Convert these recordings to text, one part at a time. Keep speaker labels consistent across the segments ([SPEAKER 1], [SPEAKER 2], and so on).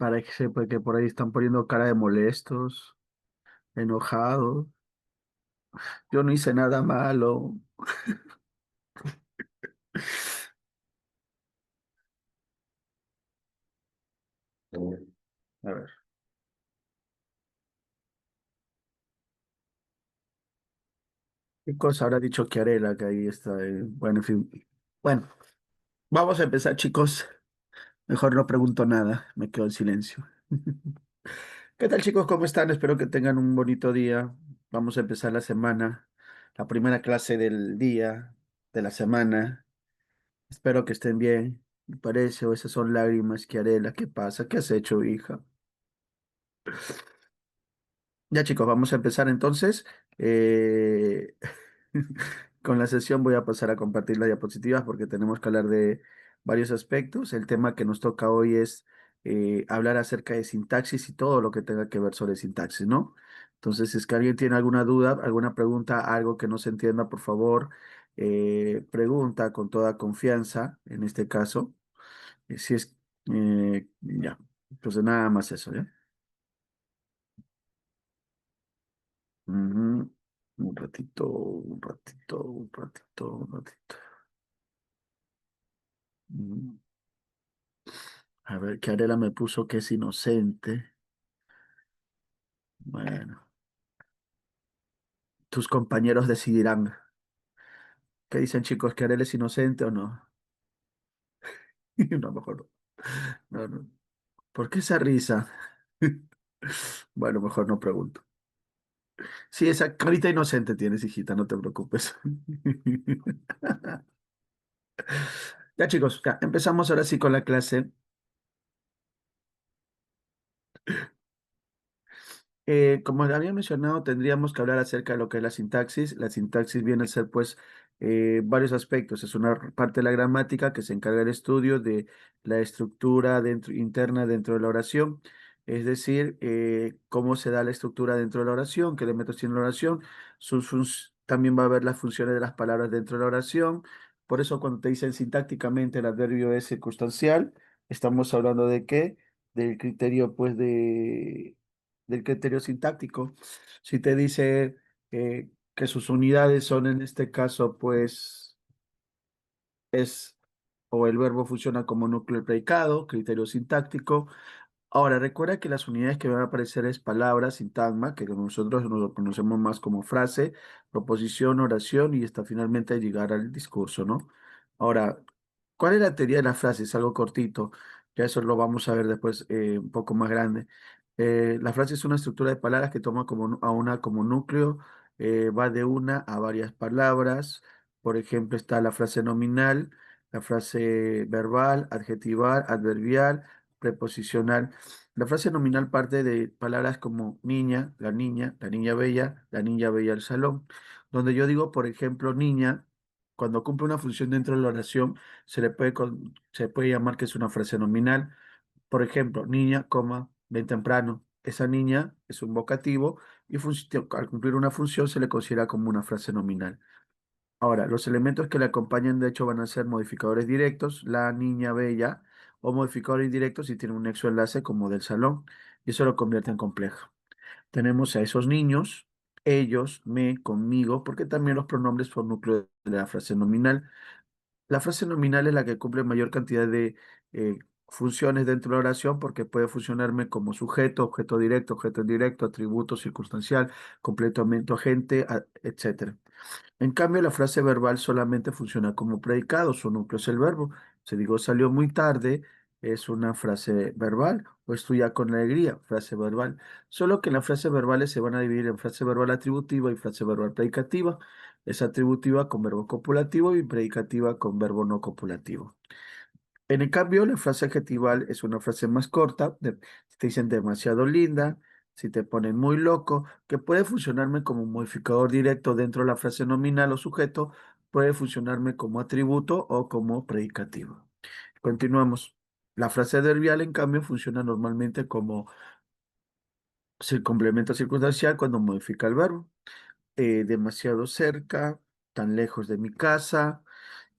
[SPEAKER 1] para que sepa que por ahí están poniendo cara de molestos, enojados. Yo no hice nada malo. A ver, ¿qué cosa habrá dicho Chiarella que ahí está? Bueno, en fin. Bueno, vamos a empezar, chicos. Mejor no pregunto nada, me quedo en silencio. ¿Qué tal, chicos? ¿Cómo están? Espero que tengan un bonito día. Vamos a empezar la semana, la primera clase del día, de la semana. Espero que estén bien. Me parece, o esas son lágrimas, Chiarella. ¿Qué pasa? ¿Qué has hecho, hija? Ya, chicos, vamos a empezar entonces. Eh, Con la sesión voy a pasar a compartir las diapositivas porque tenemos que hablar de varios aspectos. El tema que nos toca hoy es hablar acerca de sintaxis y todo lo que tenga que ver sobre sintaxis, ¿no? Entonces, si es que alguien tiene alguna duda, alguna pregunta, algo que no se entienda, por favor, pregunta con toda confianza, en este caso. Si es, ya, entonces nada más eso, ¿ya? Ujú. Un ratito, un ratito, un ratito, un ratito. Mm. A ver, que Arela me puso que es inocente. Bueno, tus compañeros decidirán. ¿Qué dicen, chicos? ¿Que Arela es inocente o no? No, mejor no. No, no. ¿Por qué esa risa? Bueno, mejor no pregunto. Sí, esa carita inocente tienes, hijita, no te preocupes. Ya, chicos, ya, empezamos ahora sí con la clase. Como les había mencionado, tendríamos que hablar acerca de lo que es la sintaxis. La sintaxis viene a ser, pues, varios aspectos. Es una parte de la gramática que se encarga del estudio de la estructura interna dentro de la oración. Es decir, cómo se da la estructura dentro de la oración, qué elementos tiene la oración. También va a ver las funciones de las palabras dentro de la oración. Por eso, cuando te dicen sintácticamente el adverbio es circunstancial, estamos hablando de qué? Del criterio, pues, del criterio sintáctico. Si te dice que sus unidades son en este caso, pues es o el verbo funciona como núcleo del predicado, criterio sintáctico. Ahora, recuerda que las unidades que van a aparecer es palabra, sintagma, que nosotros nos lo conocemos más como frase, proposición, oración y hasta finalmente llegar al discurso, ¿no? Ahora, ¿cuál es la teoría de la frase? Es algo cortito, ya eso lo vamos a ver después un poco más grande. La frase es una estructura de palabras que toma a una como núcleo, va de una a varias palabras. Por ejemplo, está la frase nominal, la frase verbal, adjetival, adverbial, preposicional. La frase nominal parte de palabras como niña, la niña bella, la niña bella al salón. Donde yo digo, por ejemplo, niña, cuando cumple una función dentro de la oración, se puede llamar que es una frase nominal. Por ejemplo, niña, coma, ven temprano. Esa niña es un vocativo y al cumplir una función se le considera como una frase nominal. Ahora, los elementos que le acompañan, de hecho, van a ser modificadores directos, la niña bella, o modificador indirecto si tiene un nexo enlace como del salón, y eso lo convierte en complejo. Tenemos a esos niños, ellos, me, conmigo, porque también los pronombres son núcleo de la frase nominal. La frase nominal es la que cumple mayor cantidad de funciones dentro de la oración porque puede funcionarme como sujeto, objeto directo, objeto indirecto, atributo circunstancial, complemento agente, etcétera. En cambio, la frase verbal solamente funciona como predicado, su núcleo es el verbo. Si digo salió muy tarde, es una frase verbal, o estoy ya con alegría, frase verbal. Solo que las frases verbales se van a dividir en frase verbal atributiva y frase verbal predicativa. Es atributiva con verbo copulativo y predicativa con verbo no copulativo. En el cambio, la frase adjetival es una frase más corta, si te dicen demasiado linda, si te ponen muy loco, que puede funcionarme como un modificador directo dentro de la frase nominal o sujeto, puede funcionarme como atributo o como predicativo. Continuamos. La frase adverbial, en cambio, funciona normalmente como complemento circunstancial cuando modifica el verbo. Demasiado cerca, tan lejos de mi casa.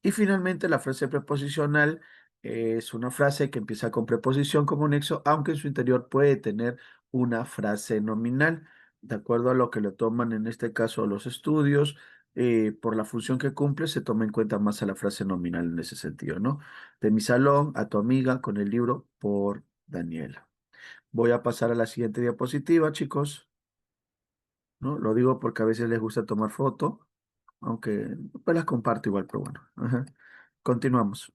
[SPEAKER 1] Y finalmente la frase preposicional Es una frase que empieza con preposición como nexo, aunque en su interior puede tener una frase nominal, de acuerdo a lo que lo toman en este caso los estudios. Por la función que cumple, se toma en cuenta más a la frase nominal en ese sentido, ¿no? De mi salón a tu amiga con el libro por Daniela. Voy a pasar a la siguiente diapositiva, chicos, ¿no? Lo digo porque a veces les gusta tomar foto, aunque pues las comparto igual, pero bueno. Ajá. Continuamos.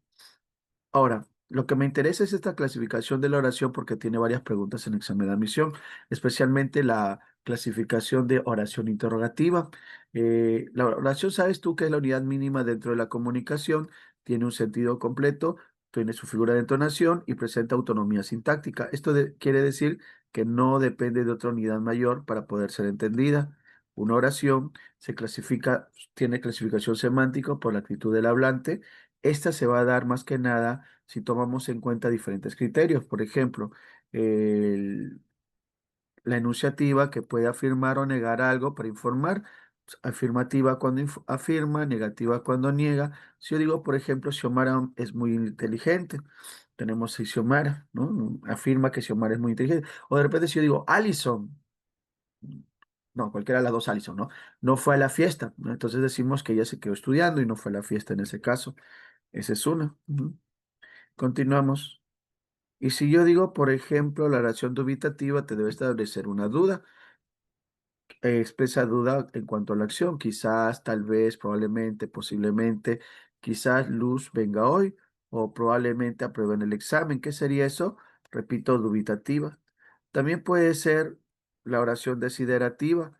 [SPEAKER 1] Ahora, lo que me interesa es esta clasificación de la oración porque tiene varias preguntas en examen de admisión, especialmente la clasificación de oración interrogativa. La oración, sabes tú que es la unidad mínima dentro de la comunicación, tiene un sentido completo, tiene su figura de entonación y presenta autonomía sintáctica. Quiere decir que no depende de otra unidad mayor para poder ser entendida. Una oración se clasifica, tiene clasificación semántica por la actitud del hablante. Esta se va a dar más que nada si tomamos en cuenta diferentes criterios. Por ejemplo, el- la enunciativa que puede afirmar o negar algo para informar. Afirmativa cuando afirma, negativa cuando niega. Si yo digo, por ejemplo, Xiomara es muy inteligente, tenemos a Xiomara, ¿no? Afirma que Xiomara es muy inteligente. O de repente si yo digo, Alison, no, cualquiera de las dos Alison, ¿no? No fue a la fiesta, ¿no? Entonces decimos que ella se quedó estudiando y no fue a la fiesta en ese caso. Esa es una. Ujú. Continuamos. Y si yo digo, por ejemplo, la oración dubitativa te debe establecer una duda, expresa duda en cuanto a la acción, quizás, tal vez, probablemente, posiblemente, quizás Luz venga hoy o probablemente aprueben el examen. ¿Qué sería eso? Repito, dubitativa. También puede ser la oración desiderativa,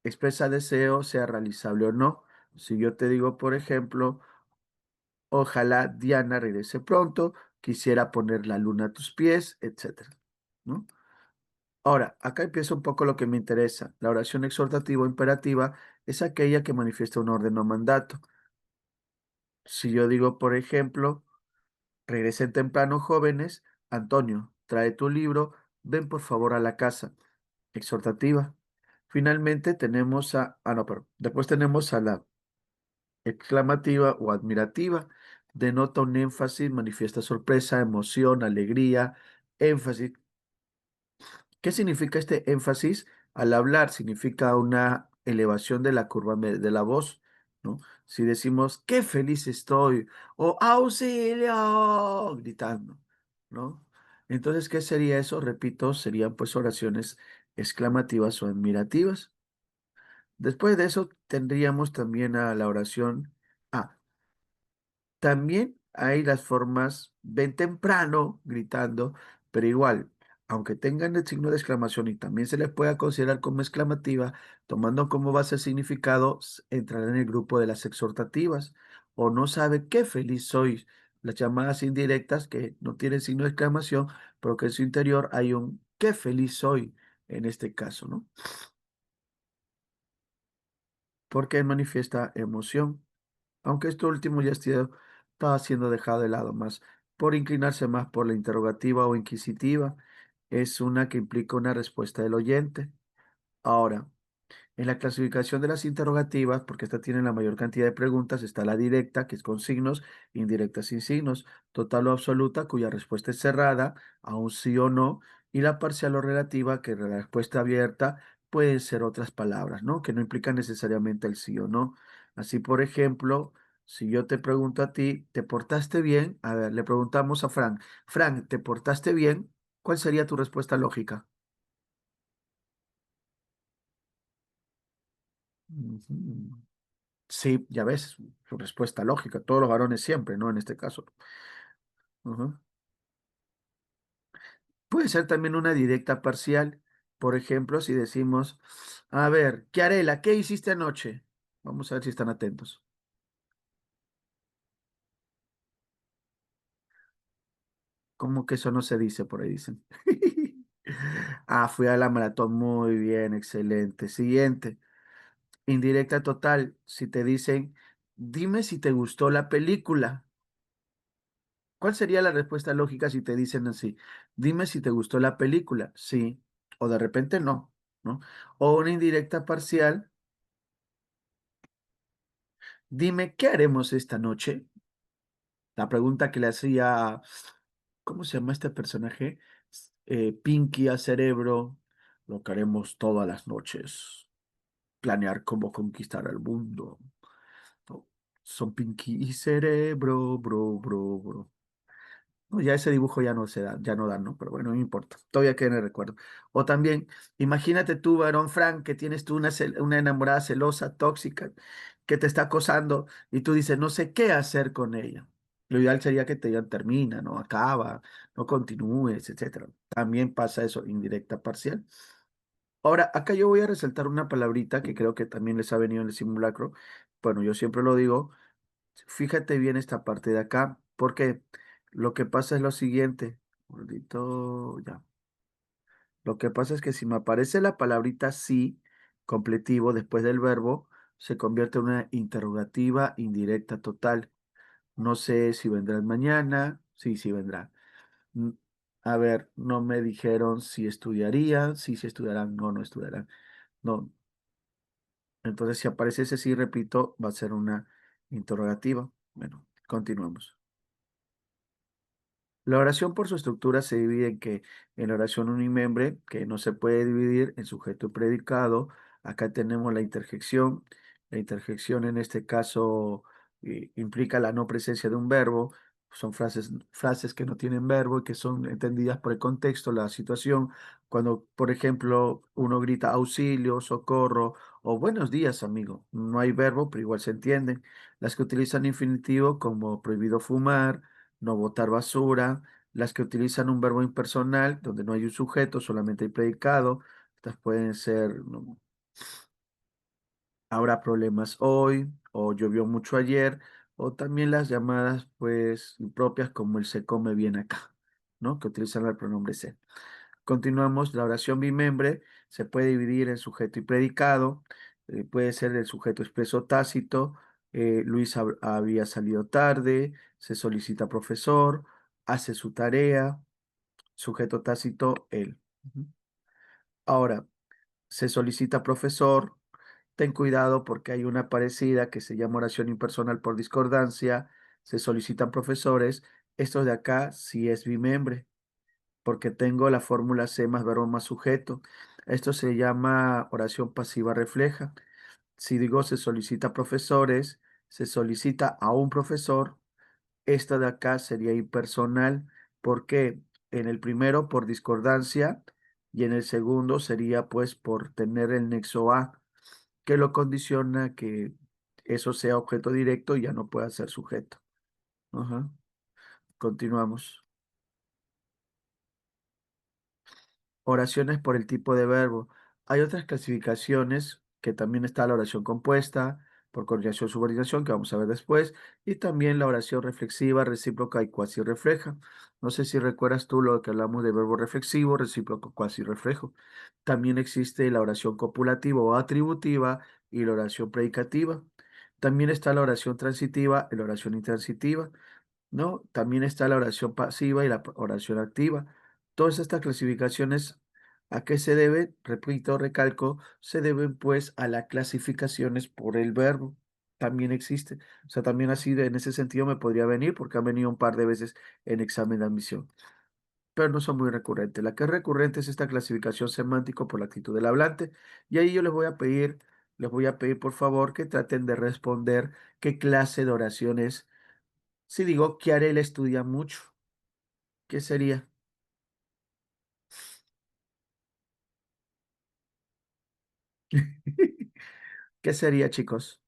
[SPEAKER 1] expresa deseo, sea realizable o no. Si yo te digo, por ejemplo, ojalá Diana regrese pronto, quisiera poner la luna a tus pies, etcétera, ¿no? Ahora, acá empieza un poco lo que me interesa. La oración exhortativa o imperativa es aquella que manifiesta un orden o mandato. Si yo digo, por ejemplo, regresen temprano, jóvenes, Antonio, trae tu libro, ven por favor a la casa. Exhortativa. Finalmente tenemos no, perdón. Después tenemos a la exclamativa o admirativa. Denota un énfasis, manifiesta sorpresa, emoción, alegría, énfasis. ¿Qué significa este énfasis? Al hablar significa una elevación de la curva de la voz, ¿no? Si decimos, qué feliz estoy, o auxilio, gritando, ¿no? Entonces, ¿qué sería eso? Repito, serían pues oraciones exclamativas o admirativas. Después de eso, tendríamos también a la oración. Ah, también hay las formas ven temprano gritando, pero igual, aunque tengan el signo de exclamación y también se les pueda considerar como exclamativa, tomando como base el significado, entrará en el grupo de las exhortativas. O no sabe qué feliz soy. Las llamadas indirectas que no tienen signo de exclamación, pero que en su interior hay un qué feliz soy en este caso, ¿no? Porque manifiesta emoción. Aunque esto último ya está siendo dejado de lado más por inclinarse más por la interrogativa o inquisitiva, es una que implica una respuesta del oyente. Ahora, en la clasificación de las interrogativas, porque esta tiene la mayor cantidad de preguntas, está la directa, que es con signos, indirecta sin signos, total o absoluta, cuya respuesta es cerrada, a un sí o no, y la parcial o relativa, que la respuesta abierta pueden ser otras palabras, ¿no? Que no implican necesariamente el sí o no. Así, por ejemplo, si yo te pregunto a ti, ¿te portaste bien? A ver, le preguntamos a Frank, Frank, ¿te portaste bien? ¿Cuál sería tu respuesta lógica? Ujú. Sí, ya ves, su respuesta lógica. Todos los varones siempre, ¿no? En este caso. Ujú. Puede ser también una directa parcial. Por ejemplo, si decimos, a ver, Chiarela, ¿qué hiciste anoche? Vamos a ver si están atentos. ¿Cómo que eso no se dice por ahí? Dicen. Ah, fui a la maratón. Muy bien, excelente. Siguiente. Indirecta total. Si te dicen, dime si te gustó la película. ¿Cuál sería la respuesta lógica si te dicen así? Dime si te gustó la película. Sí. O de repente no, ¿no? O una indirecta parcial. Dime, ¿qué haremos esta noche? La pregunta que le hacía, ¿cómo se llama este personaje? Pinky a Cerebro, lo que haremos todas las noches, planear cómo conquistar el mundo. No, son Pinky y Cerebro, bro. No, ya ese dibujo ya no se da, ya no da, ¿no? Pero bueno, no importa. Todavía queda en el recuerdo. O también, imagínate tú, varón Frank, que tienes tú una enamorada celosa, tóxica, que te está acosando y tú dices, no sé qué hacer con ella. Lo ideal sería que te digan, termina, no acaba, no continúes, etcétera. También pasa eso, indirecta parcial. Ahora, acá yo voy a resaltar una palabrita que creo que también les ha venido en el simulacro. Bueno, yo siempre lo digo. Fíjate bien esta parte de acá, porque lo que pasa es lo siguiente. Gordito, ya. Lo que pasa es que si me aparece la palabrita sí, completivo, después del verbo, se convierte en una interrogativa indirecta total. No sé si vendrán mañana. Sí, sí vendrá. Mm, A ver, no me dijeron si estudiarían, sí, si estudiarán, no, no estudiarán. No. Entonces, si aparece ese sí, repito, va a ser una interrogativa. Bueno, continuamos. La oración por su estructura se divide en que en la oración unimembre, que no se puede dividir en sujeto y predicado, acá tenemos la interjección. La interjección en este caso implica la no presencia de un verbo. Son frases que no tienen verbo y que son entendidas por el contexto, la situación. Cuando, por ejemplo, uno grita auxilio, socorro o buenos días, amigo. No hay verbo, pero igual se entienden. Las que utilizan infinitivo como prohibido fumar, no botar basura, las que utilizan un verbo impersonal, donde no hay un sujeto, solamente hay predicado. Estas pueden ser, no, habrá problemas hoy, o llovió mucho ayer, o también las llamadas, pues, impropias como el se come bien acá, ¿no? Que utilizan el pronombre se. Continuamos, la oración bimembre se puede dividir en sujeto y predicado, puede ser el sujeto expreso tácito, Luis había salido tarde, se solicita profesor, hace su tarea, sujeto tácito, él. Ujú. Ahora, se solicita profesor, ten cuidado porque hay una parecida que se llama oración impersonal por discordancia, se solicitan profesores, esto de acá sí es bimembre porque tengo la fórmula C más verbo más sujeto. Esto se llama oración pasiva refleja. Si digo se solicita profesores, se solicita a un profesor, esta de acá sería impersonal, porque en el primero por discordancia y en el segundo sería pues por tener el nexo A, que lo condiciona que eso sea objeto directo y ya no pueda ser sujeto. Ajá. Continuamos. Oraciones por el tipo de verbo. Hay otras clasificaciones que también está la oración compuesta por coordinación subordinación que vamos a ver después y también la oración reflexiva, recíproca y cuasi refleja. No sé si recuerdas tú lo que hablamos de verbo reflexivo, recíproco, cuasi reflejo. También existe la oración copulativa o atributiva y la oración predicativa. También está la oración transitiva y la oración intransitiva. ¿No? También está la oración pasiva y la oración activa. Todas estas clasificaciones, ¿a qué se deben? Repito, recalco, se deben pues a las clasificaciones por el verbo. También existe. O sea, también así en ese sentido me podría venir porque han venido un par de veces en examen de admisión, pero no son muy recurrentes. La que es recurrente es esta clasificación semántico por la actitud del hablante. Y ahí yo les voy a pedir por favor que traten de responder qué clase de oración es. Si digo que Arel estudia mucho, ¿qué sería? ¿Qué sería, chicos?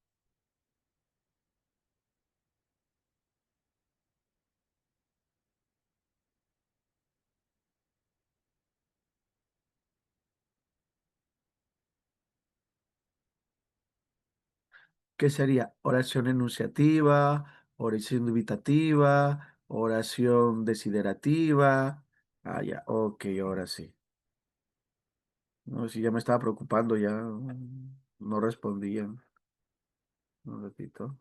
[SPEAKER 1] ¿Qué sería? Oración enunciativa, oración dubitativa, oración desiderativa. Ah, ya, ok, ahora sí. No, si ya me estaba preocupando, ya no respondían. No repito.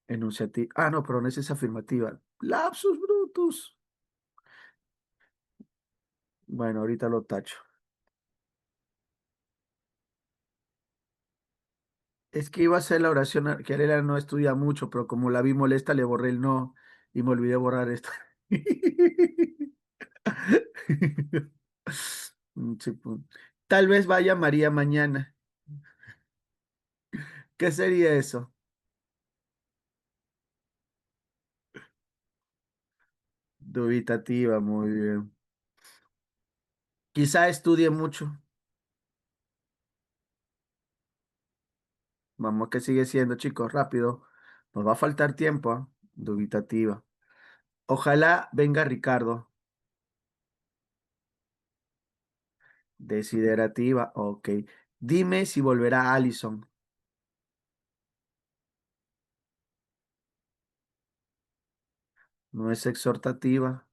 [SPEAKER 1] Enunciativa. Ah, no, pero no es afirmativa. Lapsus brutus. Bueno, ahorita lo tacho. Es que iba a hacer la oración, que Arela no estudia mucho, pero como la vi molesta, le borré el no y me olvidé borrar esto. Sí, pues. Tal vez vaya María mañana. ¿Qué sería eso? Dubitativa, muy bien. Quizá estudie mucho. Vamos, que sigue siendo, chicos, rápido. Nos va a faltar tiempo, ¿ah? Dubitativa. Ojalá venga Ricardo. Desiderativa, ok. Dime si volverá Allison. No es exhortativa.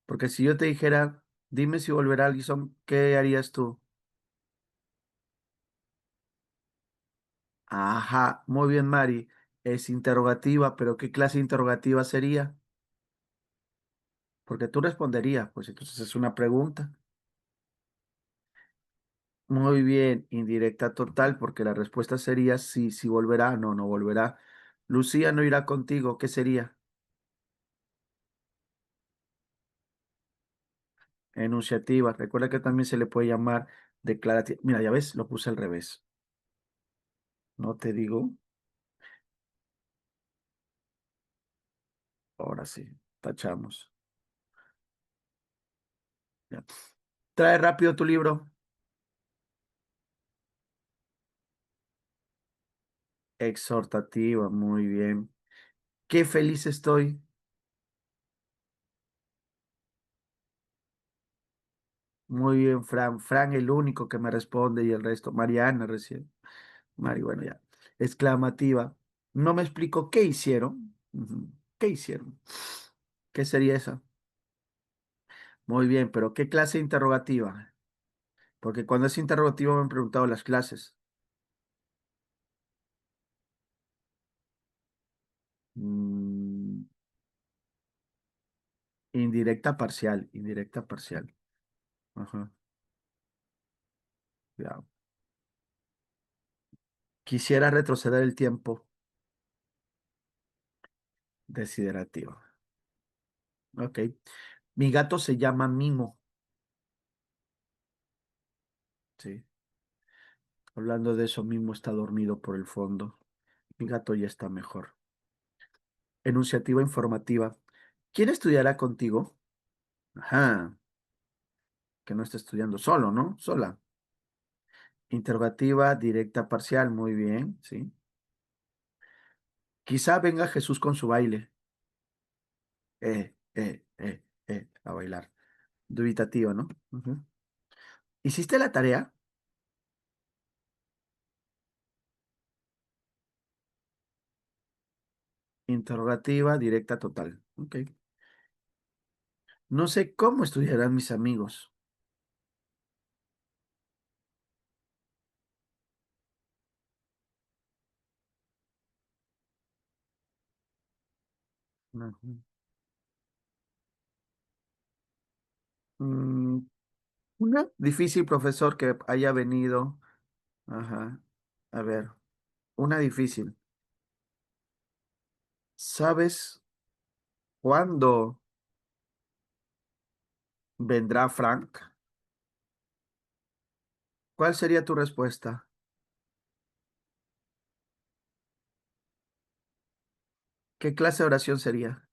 [SPEAKER 1] Porque si yo te dijera, dime si volverá Allison, ¿qué harías tú? Ajá, muy bien, Mari. Es interrogativa, pero ¿qué clase de interrogativa sería? Porque tú responderías, pues entonces es una pregunta. Muy bien, indirecta total, porque la respuesta sería sí, sí volverá, no, no volverá. Lucía no irá contigo, ¿qué sería? Enunciativa. Recuerda que también se le puede llamar declarativa. Mira, ya ves, lo puse al revés. No te digo. Ahora sí, tachamos. Ya. Trae rápido tu libro. Exhortativa, muy bien. Qué feliz estoy. Muy bien, Fran. Fran, el único que me responde y el resto. Mariana recién. Mari, bueno, ya. Exclamativa. No me explico qué hicieron. Ujú. ¿Qué hicieron? ¿Qué sería esa? Muy bien, pero ¿qué clase de interrogativa? Porque cuando es interrogativo me han preguntado las clases. Mm, indirecta parcial, indirecta parcial. Ajá, ya. Quisiera retroceder el tiempo. Desiderativa. Ok. Mi gato se llama Mimo. Sí. Hablando de eso, Mimo está dormido por el fondo. Mi gato ya está mejor. Enunciativa informativa. ¿Quién estudiará contigo? Ajá. Que no está estudiando solo, ¿no? Sola. Interrogativa directa parcial. Muy bien, sí. Quizá venga Jesús con su baile. A bailar. Dubitativa, ¿no? Ujú. ¿Hiciste la tarea? Interrogativa directa total. Ok. No sé cómo estudiarán mis amigos. Ujú. Mm, una difícil profesor que haya venido. Ajá. A ver, una difícil. ¿Sabes cuándo vendrá Frank? ¿Cuál sería tu respuesta? ¿Qué clase de oración sería?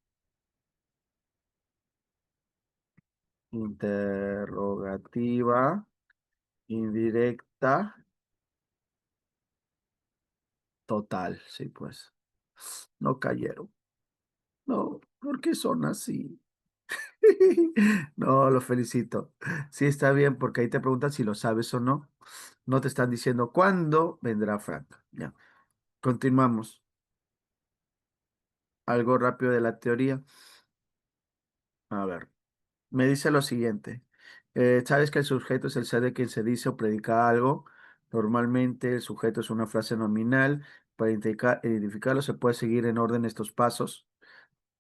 [SPEAKER 1] Interrogativa, indirecta, total. Sí, pues. No cayeron. No, ¿por qué son así? No, lo felicito. Sí, está bien, porque ahí te preguntan si lo sabes o no. No te están diciendo cuándo vendrá Frank. Ya, continuamos. Algo rápido de la teoría. A ver, me dice lo siguiente. ¿Sabes que el sujeto es el ser de quien se dice o predica algo? Normalmente el sujeto es una frase nominal. Para identificarlo se puede seguir en orden estos pasos.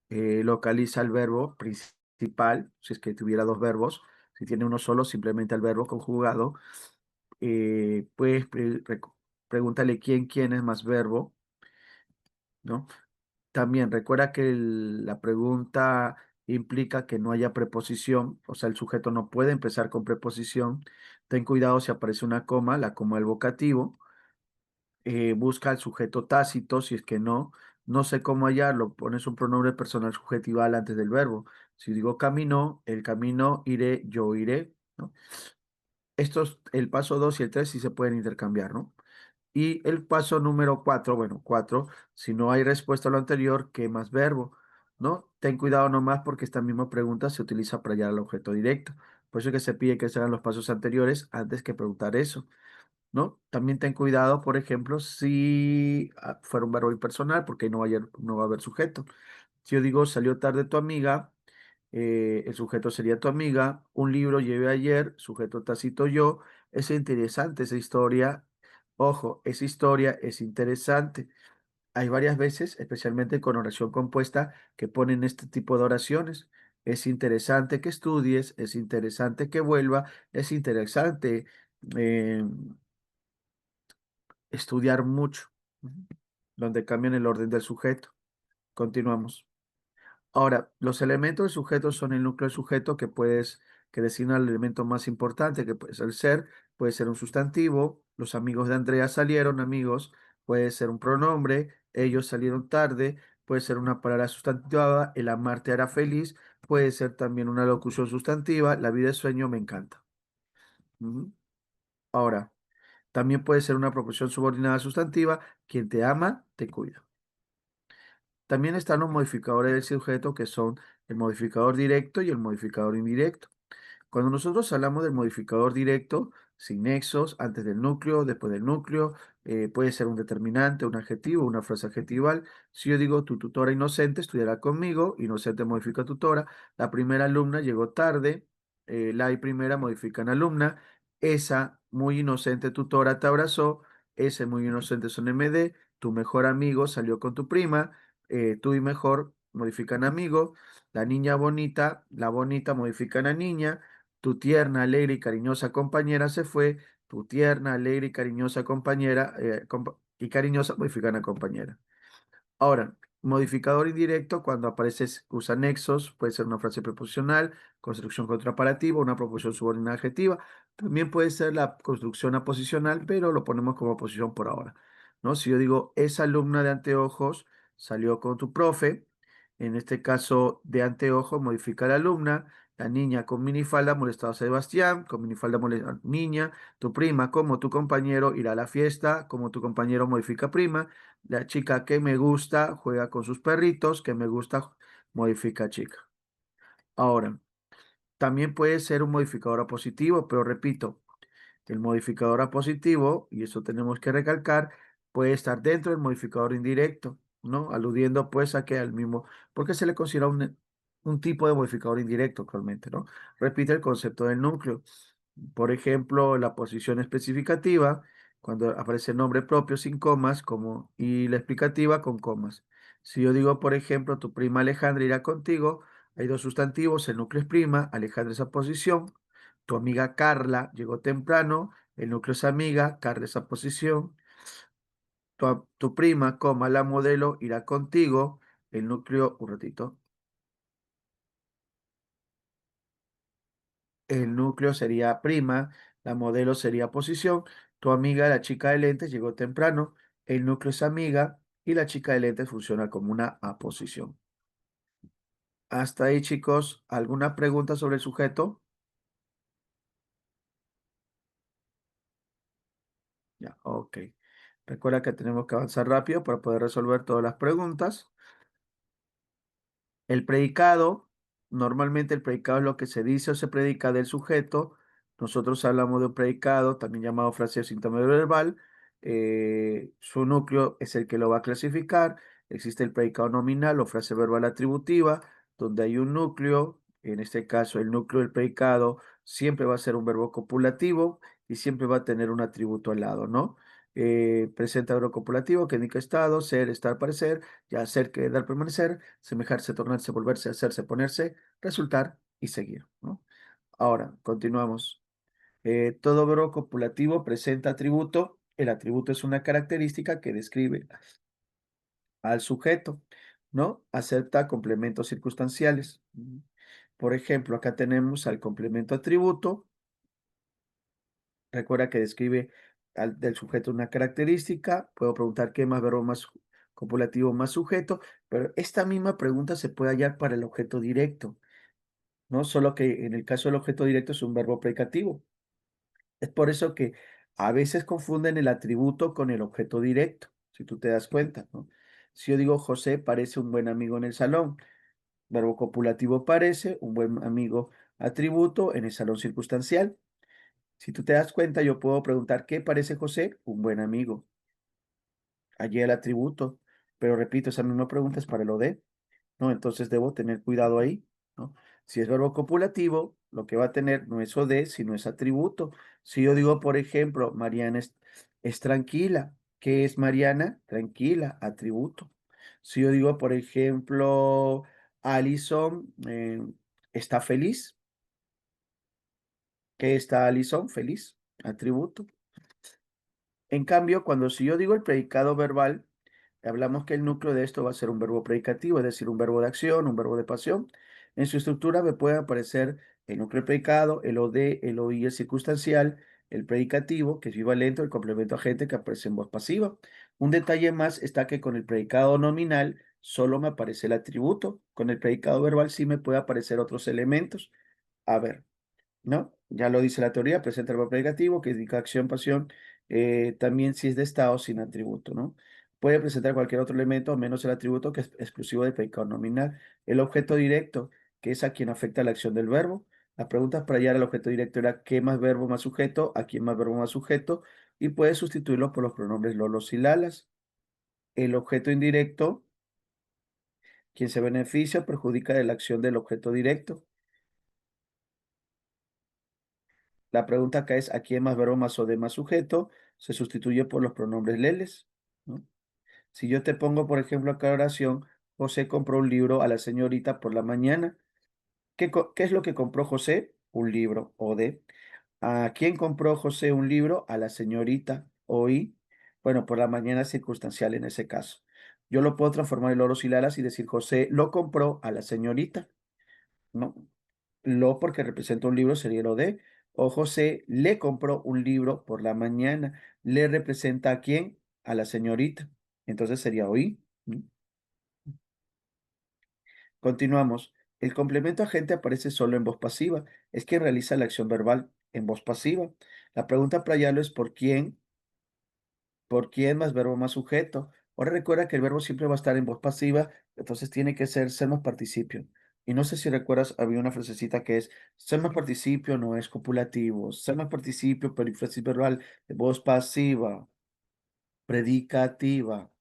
[SPEAKER 1] Localiza el verbo principal, si es que tuviera dos verbos. Si tiene uno solo, simplemente el verbo conjugado. Puedes pregúntale quién es más verbo, ¿no? También recuerda que la pregunta implica que no haya preposición, o sea, el sujeto no puede empezar con preposición. Ten cuidado si aparece una coma, la coma del vocativo. Busca el sujeto tácito, si es que no sé cómo hallarlo, pones un pronombre personal subjetival antes del verbo. Si digo caminó, el camino, iré, yo iré, ¿no? Estos, el paso 2 y el 3 sí se pueden intercambiar, ¿no? Y el paso número 4, bueno, 4, si no hay respuesta a lo anterior, ¿qué más verbo? ¿No? Ten cuidado nomás porque esta misma pregunta se utiliza para hallar al objeto directo. Por eso es que se pide que se hagan los pasos anteriores antes que preguntar eso, ¿no? También ten cuidado, por ejemplo, si fuera un verbo impersonal, porque no va a haber sujeto. Si yo digo, salió tarde tu amiga, el sujeto sería tu amiga, un libro llevé ayer, sujeto tácito yo, es interesante esa historia. Ojo, esa historia es interesante. Hay varias veces, especialmente con oración compuesta, que ponen este tipo de oraciones. Es interesante que estudies, es interesante que vuelva, es interesante eh, estudiar mucho, ujú, donde cambian el orden del sujeto. Continuamos. Ahora, los elementos del sujeto son el núcleo del sujeto que designa el elemento más importante, que puede ser puede ser un sustantivo. Los amigos de Andrea salieron, amigos, puede ser un pronombre. Ellos salieron tarde, puede ser una palabra sustantivada. El amar te hará feliz, puede ser también una locución sustantiva. La vida es sueño, me encanta. Ujú. Ahora, también puede ser una proposición subordinada sustantiva. Quien te ama, te cuida. También están los modificadores del sujeto que son el modificador directo y el modificador indirecto. Cuando nosotros hablamos del modificador directo, sin nexos, antes del núcleo, después del núcleo, puede ser un determinante, un adjetivo, una frase adjetival. Si yo digo, tu tutora inocente estudiará conmigo, inocente modifica tutora, la primera alumna llegó tarde, la y primera modifica en alumna, esa muy inocente tutora te abrazó, ese muy inocente son MD, tu mejor amigo salió con tu prima, tú y mejor modifican amigo, la niña bonita, la bonita modifican a niña, tu tierna, alegre y cariñosa compañera se fue. Tu tierna, alegre y cariñosa compañera y cariñosa modifican a compañera. Ahora, modificador indirecto, cuando aparece, usa nexos, puede ser una frase preposicional, construcción contraparativa, una proposición subordinada adjetiva. También puede ser la construcción aposicional, pero lo ponemos como posición por ahora, ¿no? Si yo digo, esa alumna de anteojos salió con tu profe, en este caso de anteojos modifica la alumna, la niña con minifalda molestaba a Sebastián, con minifalda molesta a niña, tu prima como tu compañero irá a la fiesta, como tu compañero modifica prima, la chica que me gusta juega con sus perritos, que me gusta modifica chica. Ahora, también puede ser un modificador positivo, pero repito, el modificador positivo, y eso tenemos que recalcar, puede estar dentro del modificador indirecto, ¿no? Aludiendo pues a que al mismo, porque se le considera un tipo de modificador indirecto actualmente, ¿no? Repite el concepto del núcleo. Por ejemplo, la posición especificativa, cuando aparece el nombre propio sin comas, como, y la explicativa con comas. Si yo digo, por ejemplo, tu prima Alejandra irá contigo, hay dos sustantivos, el núcleo es prima, Alejandra es posición, tu amiga Carla llegó temprano, el núcleo es amiga, Carla es posición, tu prima, coma, la modelo irá contigo, el núcleo, un ratito, el núcleo sería prima, la modelo sería posición, tu amiga, la chica de lentes, llegó temprano, el núcleo es amiga y la chica de lentes funciona como una aposición. Hasta ahí, chicos, ¿alguna pregunta sobre el sujeto? Ya, ok. Recuerda que tenemos que avanzar rápido para poder resolver todas las preguntas. El predicado, normalmente el predicado es lo que se dice o se predica del sujeto. Nosotros hablamos de un predicado, también llamado frase o síntoma verbal. Su núcleo es el que lo va a clasificar. Existe el predicado nominal o frase verbal atributiva, donde hay un núcleo. En este caso, el núcleo del predicado siempre va a ser un verbo copulativo y siempre va a tener un atributo al lado, ¿no? Presenta verbo copulativo que indica estado, ser, estar, parecer, ya ser, quedar, permanecer, semejarse, tornarse, volverse, hacerse, ponerse, resultar y seguir, ¿no? Ahora, continuamos. Todo verbo copulativo presenta atributo El atributo es una característica que describe al sujeto, ¿no? Acepta complementos circunstanciales. Por ejemplo, acá tenemos al complemento atributo. Recuerda que describe del sujeto una característica. Puedo preguntar qué más verbo más copulativo más sujeto, pero esta misma pregunta se puede hallar para el objeto directo, ¿no? Solo que en el caso del objeto directo es un verbo predicativo. Es por eso que a veces confunden el atributo con el objeto directo, si tú te das cuenta, ¿no? Si yo digo José parece un buen amigo en el salón, verbo copulativo parece, un buen amigo atributo en el salón circunstancial. Si tú te das cuenta, yo puedo preguntar, ¿qué parece José? Un buen amigo. Allí el atributo, pero repito, esa misma pregunta es para el OD, ¿no? Entonces debo tener cuidado ahí, ¿no? Si es verbo copulativo, lo que va a tener no es OD, sino es atributo. Si yo digo, por ejemplo, Mariana es tranquila, ¿qué es Mariana? Tranquila, atributo. Si yo digo, por ejemplo, Alison está feliz, ¿qué está Alison? Feliz, atributo. En cambio, cuando si yo digo el predicado verbal, hablamos que el núcleo de esto va a ser un verbo predicativo, es decir, un verbo de acción, un verbo de pasión. En su estructura me puede aparecer el núcleo predicado, el OD, el OI, el circunstancial, el predicativo, que es bivalente, el complemento agente que aparece en voz pasiva. Un detalle más está que con el predicado nominal solo me aparece el atributo. Con el predicado verbal sí me puede aparecer otros elementos. A ver. ¿No? Ya lo dice la teoría, presenta el verbo predicativo, que indica acción, pasión, también si es de estado sin atributo, ¿no? Puede presentar cualquier otro elemento, menos el atributo que es exclusivo del predicado nominal. El objeto directo, que es a quien afecta la acción del verbo. La pregunta para hallar al objeto directo era ¿qué más verbo más sujeto? ¿A quién más verbo más sujeto? Y puede sustituirlo por los pronombres lolos y lalas. El objeto indirecto, quien se beneficia o perjudica de la acción del objeto directo. La pregunta acá es, ¿a quién más verbo más o de más sujeto? Se sustituye por los pronombres leles, ¿no? Si yo te pongo, por ejemplo, acá oración, José compró un libro a la señorita por la mañana. ¿Qué es lo que compró José? Un libro. O de, ¿a quién compró José un libro? A la señorita. Oí. Bueno, por la mañana circunstancial en ese caso. Yo lo puedo transformar en loros y lalas y decir José lo compró a la señorita, ¿no? Lo porque representa un libro sería lo de, o José le compró un libro por la mañana. ¿Le representa a quién? A la señorita. Entonces sería oí. Continuamos. El complemento agente aparece solo en voz pasiva. Es quien realiza la acción verbal en voz pasiva. La pregunta para hallarlo es ¿por quién más verbo más sujeto? Ahora recuerda que el verbo siempre va a estar en voz pasiva, entonces tiene que ser más participio. Y no sé si recuerdas, había una frasecita que es ser más participio no es copulativo, ser más participio, perífrasis verbal de voz pasiva, predicativa,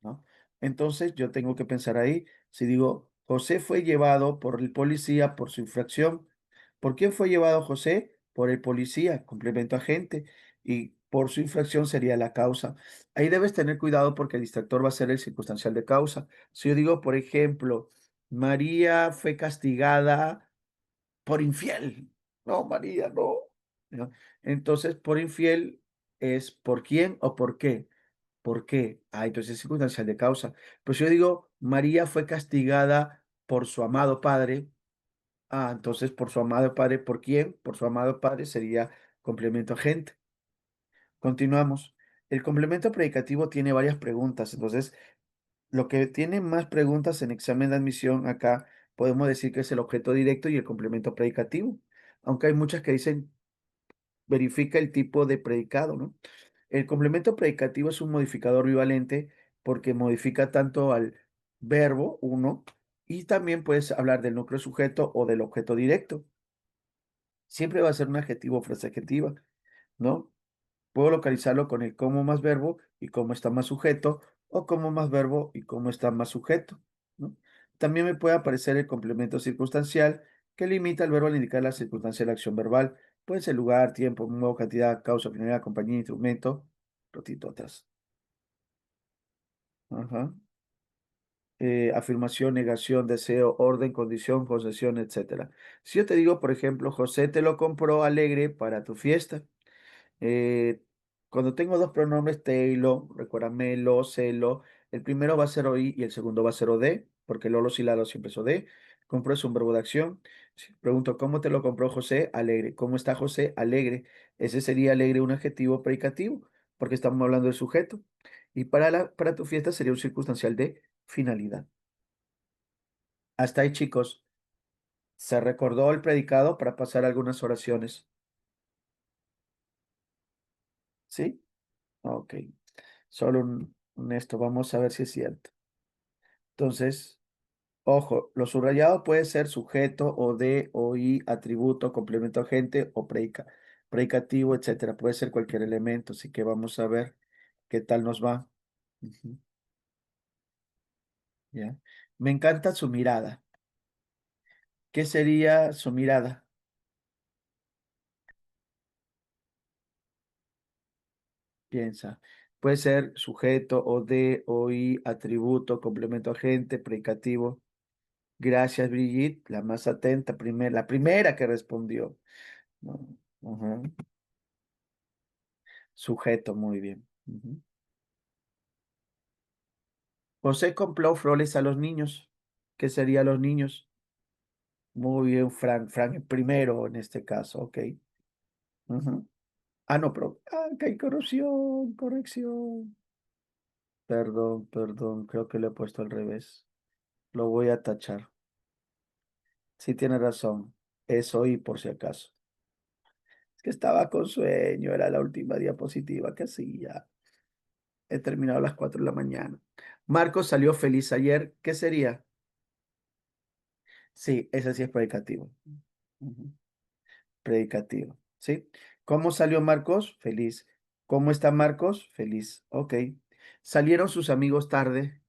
[SPEAKER 1] ¿no? Entonces yo tengo que pensar ahí, si digo, José fue llevado por el policía por su infracción. ¿Por quién fue llevado José? Por el policía, complemento agente, y por su infracción sería la causa. Ahí debes tener cuidado porque el distractor va a ser el circunstancial de causa. Si yo digo, por ejemplo, María fue castigada por infiel. No, María, no. ¿No? Entonces, por infiel es por quién o por qué. ¿Por qué? Ah, entonces es circunstancial de causa. Pues yo digo, María fue castigada por su amado padre. Ah, entonces por su amado padre, ¿por quién? Por su amado padre sería complemento agente. Continuamos. El complemento predicativo tiene varias preguntas. Entonces, lo que tiene más preguntas en examen de admisión acá, podemos decir que es el objeto directo y el complemento predicativo. Aunque hay muchas que dicen, verifica el tipo de predicado, ¿no? El complemento predicativo es un modificador bivalente porque modifica tanto al verbo, uno, y también puedes hablar del núcleo sujeto o del objeto directo. Siempre va a ser un adjetivo o frase adjetiva, ¿no? Puedo localizarlo con el cómo más verbo y cómo está más sujeto, o cómo más verbo y cómo está más sujeto, ¿no? También me puede aparecer el complemento circunstancial que limita el verbo al indicar la circunstancia de la acción verbal. Puede ser lugar, tiempo, modo, cantidad, causa, finalidad, compañía, instrumento, ratito atrás. Ajá. Afirmación, negación, deseo, orden, condición, posesión, etcétera. Si yo te digo, por ejemplo, José te lo compró alegre para tu fiesta. Cuando tengo dos pronombres, Taylor, recuérdame lo, celo, el primero va a ser oí y el segundo va a ser ode, porque Lolo y Lalo siempre es ode. Compró es un verbo de acción. Si pregunto, ¿cómo te lo compró José? Alegre. ¿Cómo está José? Alegre. Ese sería alegre un adjetivo predicativo, porque estamos hablando del sujeto. Y para tu fiesta sería un circunstancial de finalidad. Hasta ahí, chicos. Se recordó el predicado para pasar algunas oraciones. ¿Sí? Ok. Solo un esto. Vamos a ver si es cierto. Entonces, ojo, lo subrayado puede ser sujeto o de, o y, atributo, complemento agente o predicativo, etcétera. Puede ser cualquier elemento. Así que vamos a ver qué tal nos va. Ujú, ya. Me encanta su mirada. ¿Qué sería su mirada? Piensa. Puede ser sujeto o de, o y, atributo, complemento agente, predicativo. Gracias, Brigitte, la más atenta, la primera que respondió. No, ujú. Sujeto, muy bien. Ujú. José compró flores a los niños. ¿Qué sería a los niños? Muy bien, Frank. Frank el primero en este caso, ok. Ujú. Ah, no, pero. Ah, que hay corrupción, corrección. Perdón, perdón, creo que lo he puesto al revés. Lo voy a tachar. Sí, tiene razón. Eso y por si acaso. Es que estaba con sueño, era la última diapositiva que hacía. He terminado a las 4 de la mañana. Marcos salió feliz ayer. ¿Qué sería? Sí, ese sí es predicativo. Ujú. Predicativo. ¿Sí? ¿Cómo salió Marcos? Feliz. ¿Cómo está Marcos? Feliz. Ok. Salieron sus amigos tarde.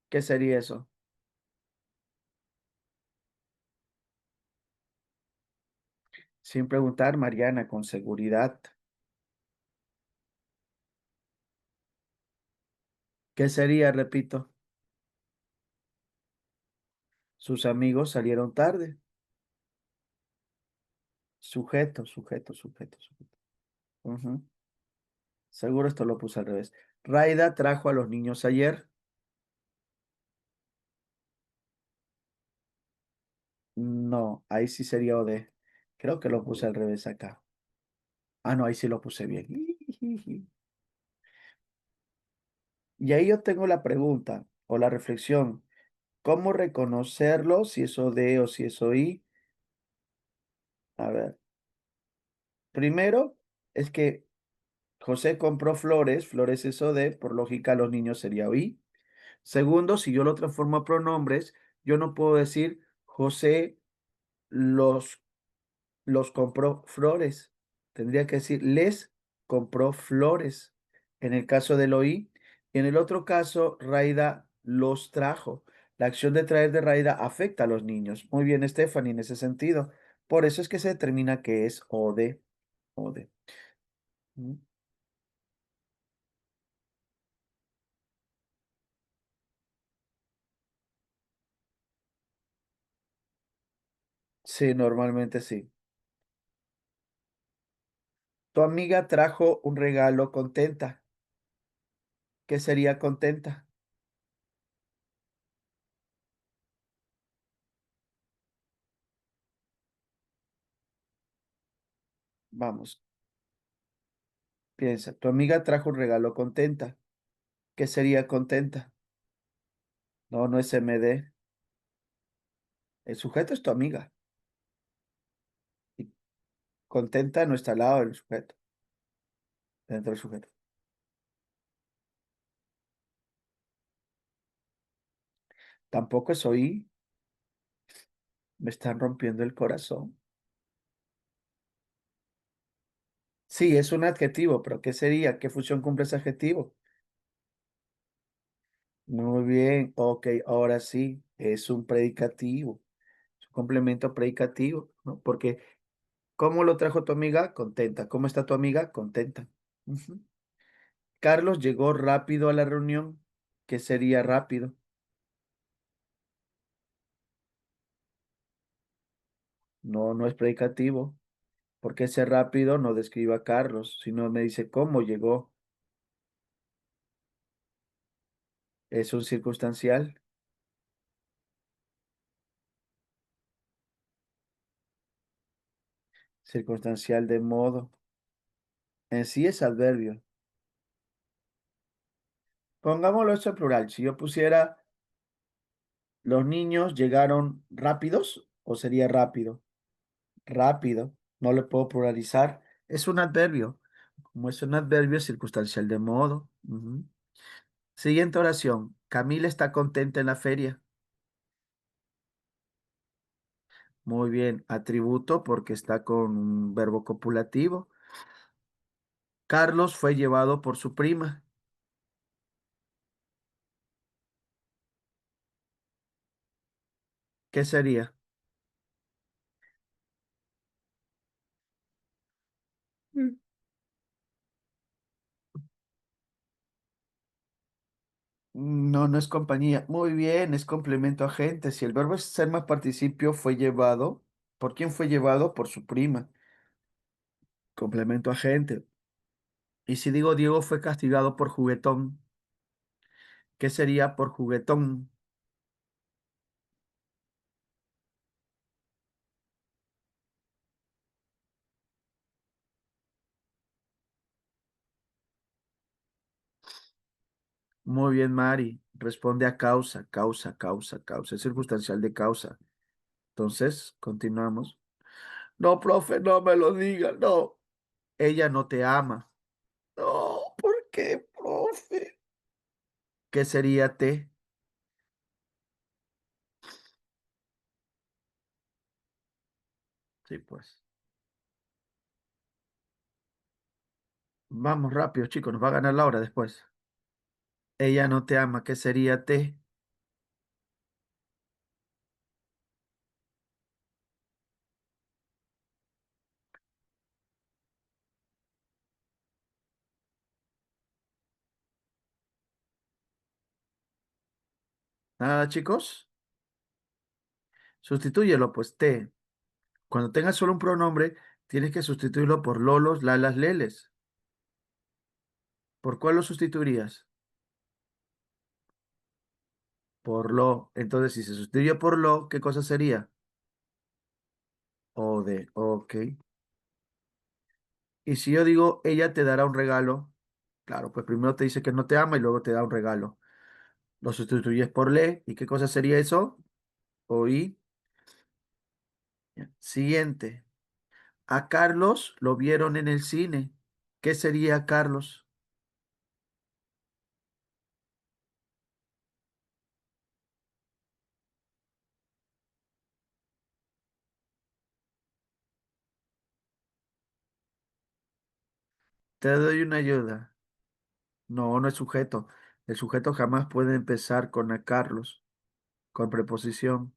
[SPEAKER 1] ¿Qué sería eso? Sin preguntar, Mariana, con seguridad. ¿Qué sería? Repito. Sus amigos salieron tarde. Sujeto, sujeto, sujeto, sujeto. Ujú. Seguro esto lo puse al revés. Raida trajo a los niños ayer. No, ahí sí sería Ode. Creo que lo puse al revés acá. Ah, no, ahí sí lo puse bien. Y ahí yo tengo la pregunta o la reflexión. ¿Cómo reconocerlo si es Ode o si es OI? A ver, primero es que José compró flores, flores es Ode, por lógica los niños sería OI. Segundo, si yo lo transformo a pronombres, yo no puedo decir José los compró flores. Tendría que decir, les compró flores. En el caso del oí. Y en el otro caso, Raida los trajo. La acción de traer de Raida afecta a los niños. Muy bien, Stephanie, en ese sentido. Por eso es que se determina que es ode. Ode. Mm. Sí, normalmente sí. Tu amiga trajo un regalo contenta. ¿Qué sería contenta? Vamos, piensa. Tu amiga trajo un regalo contenta. ¿Qué sería contenta? No, no es MD. El sujeto es tu amiga y contenta no está al lado del sujeto, dentro del sujeto. Tampoco es oí, me están rompiendo el corazón. Sí, es un adjetivo, pero ¿qué sería? ¿Qué función cumple ese adjetivo? Muy bien, ok, ahora sí, es un predicativo, es un complemento predicativo, ¿no? Porque ¿cómo lo trajo tu amiga? Contenta. ¿Cómo está tu amiga? Contenta. Ujú. Carlos llegó rápido a la reunión. ¿Qué sería rápido? No, no es predicativo. Porque ese rápido no describe a Carlos, sino me dice cómo llegó. Es un circunstancial. Circunstancial de modo. En sí es adverbio. Pongámoslo esto en plural. Si yo pusiera los niños llegaron rápidos, o sería rápido. Rápido. No le puedo pluralizar. Es un adverbio. Como es un adverbio circunstancial de modo. Ujú. Siguiente oración. Camila está contenta en la feria. Muy bien. Atributo porque está con un verbo copulativo. Carlos fue llevado por su prima. ¿Qué sería? Mm. No, no es compañía. Muy bien, es complemento agente. Si el verbo es ser más participio fue llevado, ¿por quién fue llevado? Por su prima. Complemento agente. Y si digo Diego fue castigado por juguetón, ¿qué sería por juguetón? Muy bien, Mari. Responde a causa, causa, causa, causa. Es circunstancial de causa. Entonces, continuamos. No, profe, no me lo diga, no. Ella no te ama. No, ¿por qué, profe? ¿Qué sería te? Sí, pues. Vamos rápido, chicos, nos va a ganar la hora después. Ella no te ama, ¿qué sería te? Nada, chicos. Sustitúyelo, pues te. Cuando tengas solo un pronombre, tienes que sustituirlo por lolos, lalas, leles. ¿Por cuál lo sustituirías? Por lo. Entonces, si se sustituye por lo, ¿qué cosa sería? O de, ok. Y si yo digo, ella te dará un regalo, claro, pues primero te dice que no te ama y luego te da un regalo. Lo sustituyes por le, ¿y qué cosa sería eso? Oí. Siguiente. A Carlos lo vieron en el cine. ¿Qué sería Carlos? Te doy una ayuda. No, no es sujeto. El sujeto jamás puede empezar con a Carlos, con preposición.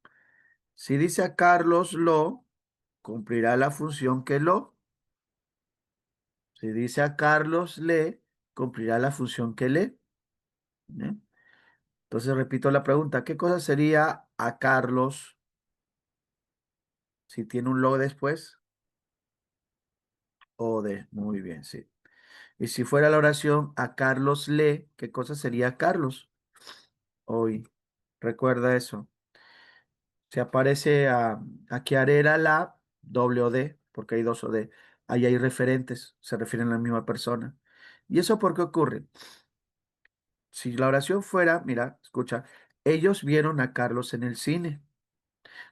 [SPEAKER 1] Si dice a Carlos lo, cumplirá la función que lo. Si dice a Carlos le, cumplirá la función que le. ¿Eh? Entonces repito la pregunta, ¿qué cosa sería a Carlos si tiene un lo después? O de, muy bien, sí. Y si fuera la oración a Carlos le, ¿qué cosa sería Carlos? Hoy, recuerda eso. Si aparece a Chiarera la doble o de, porque hay dos o de, ahí hay referentes, se refieren a la misma persona. ¿Y eso por qué ocurre? Si la oración fuera, mira, escucha, ellos vieron a Carlos en el cine.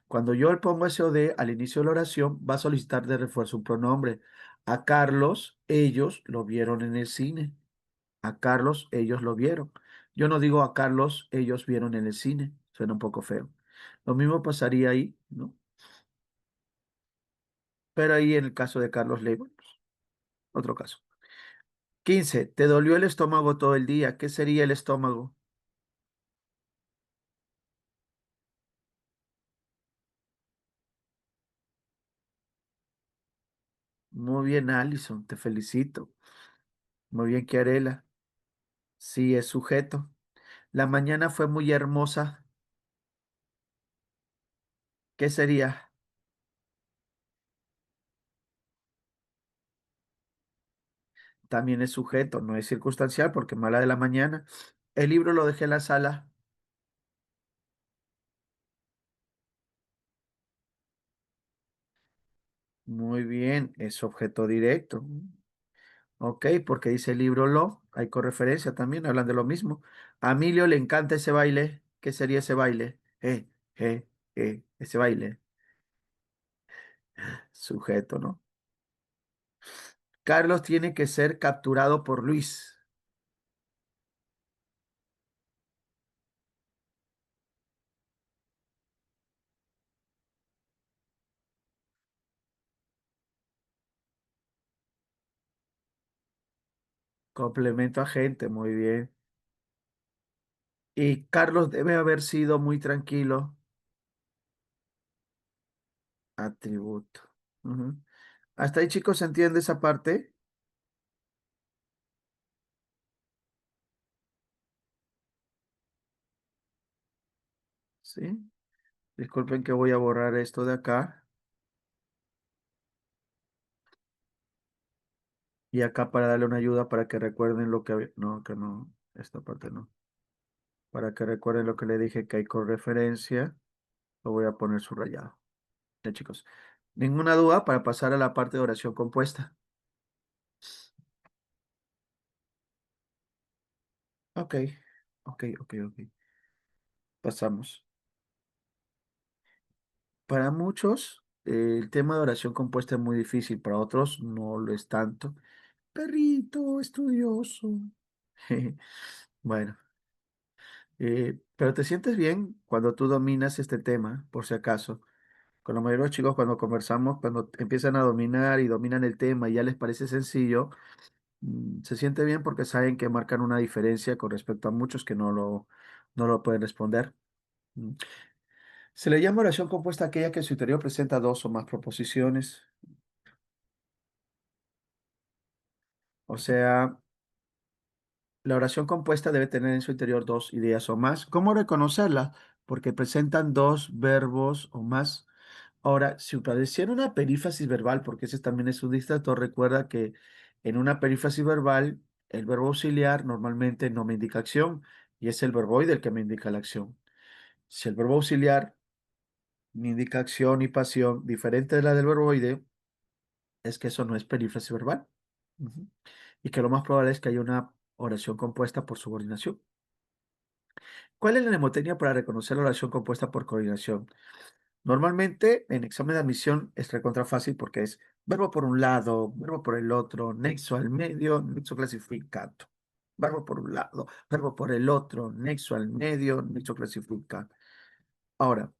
[SPEAKER 1] Cuando yo le pongo ese o de al inicio de la oración, va a solicitar de refuerzo un pronombre. A Carlos, ellos lo vieron en el cine. A Carlos, ellos lo vieron. Yo no digo a Carlos, ellos vieron en el cine. Suena un poco feo. Lo mismo pasaría ahí, ¿no? Pero ahí en el caso de Carlos Ley, bueno, pues, otro caso. 15. ¿Te dolió el estómago todo el día? ¿Qué sería el estómago? Muy bien, Alison, te felicito. Muy bien, Chiarela. Sí, es sujeto. La mañana fue muy hermosa. ¿Qué sería? También es sujeto, no es circunstancial porque mala de la mañana. El libro lo dejé en la sala. Muy bien, es objeto directo. Ok, porque dice el libro lo, hay correferencia también, hablan de lo mismo. A Emilio le encanta ese baile. ¿Qué sería ese baile? Ese baile. Sujeto, ¿no? Carlos tiene que ser capturado por Luis. Complemento agente, muy bien. Y Carlos debe haber sido muy tranquilo. Atributo. Ujú. ¿Hasta ahí, chicos, se entiende esa parte? Sí. Disculpen que voy a borrar esto de acá y acá para darle una ayuda para que recuerden lo que había. No, que no, esta parte no. Para que recuerden lo que le dije que hay con referencia, lo voy a poner subrayado. Ya, chicos. ¿Ninguna duda para pasar a la parte de oración compuesta? Ok, ok. Pasamos. Para muchos, el tema de oración compuesta es muy difícil, para otros no lo es tanto. Perrito estudioso. Bueno, pero te sientes bien cuando tú dominas este tema, por si acaso. Con la mayoría de los chicos cuando conversamos, cuando empiezan a dominar y dominan el tema y ya les parece sencillo, se siente bien porque saben que marcan una diferencia con respecto a muchos que no lo pueden responder. Mm. Se le llama oración compuesta a aquella que en su interior presenta dos o más proposiciones. O sea, la oración compuesta debe tener en su interior dos ideas o más. ¿Cómo reconocerla? Porque presentan dos verbos o más. Ahora, si padeciera una perífrasis verbal, porque ese también es un distractor, recuerda que en una perífrasis verbal el verbo auxiliar normalmente no me indica acción y es el verboide el que me indica la acción. Si el verbo auxiliar me indica acción y pasión diferente de la del verboide, es que eso no es perífrasis verbal. Ujú. Y que lo más probable es que haya una oración compuesta por subordinación. ¿Cuál es la mnemotecnia para reconocer la oración compuesta por coordinación? Normalmente en examen de admisión es recontra fácil porque es verbo por un lado, verbo por el otro, nexo al medio, nexo clasificado. Verbo por un lado, verbo por el otro, nexo al medio, nexo clasificado. Ahora,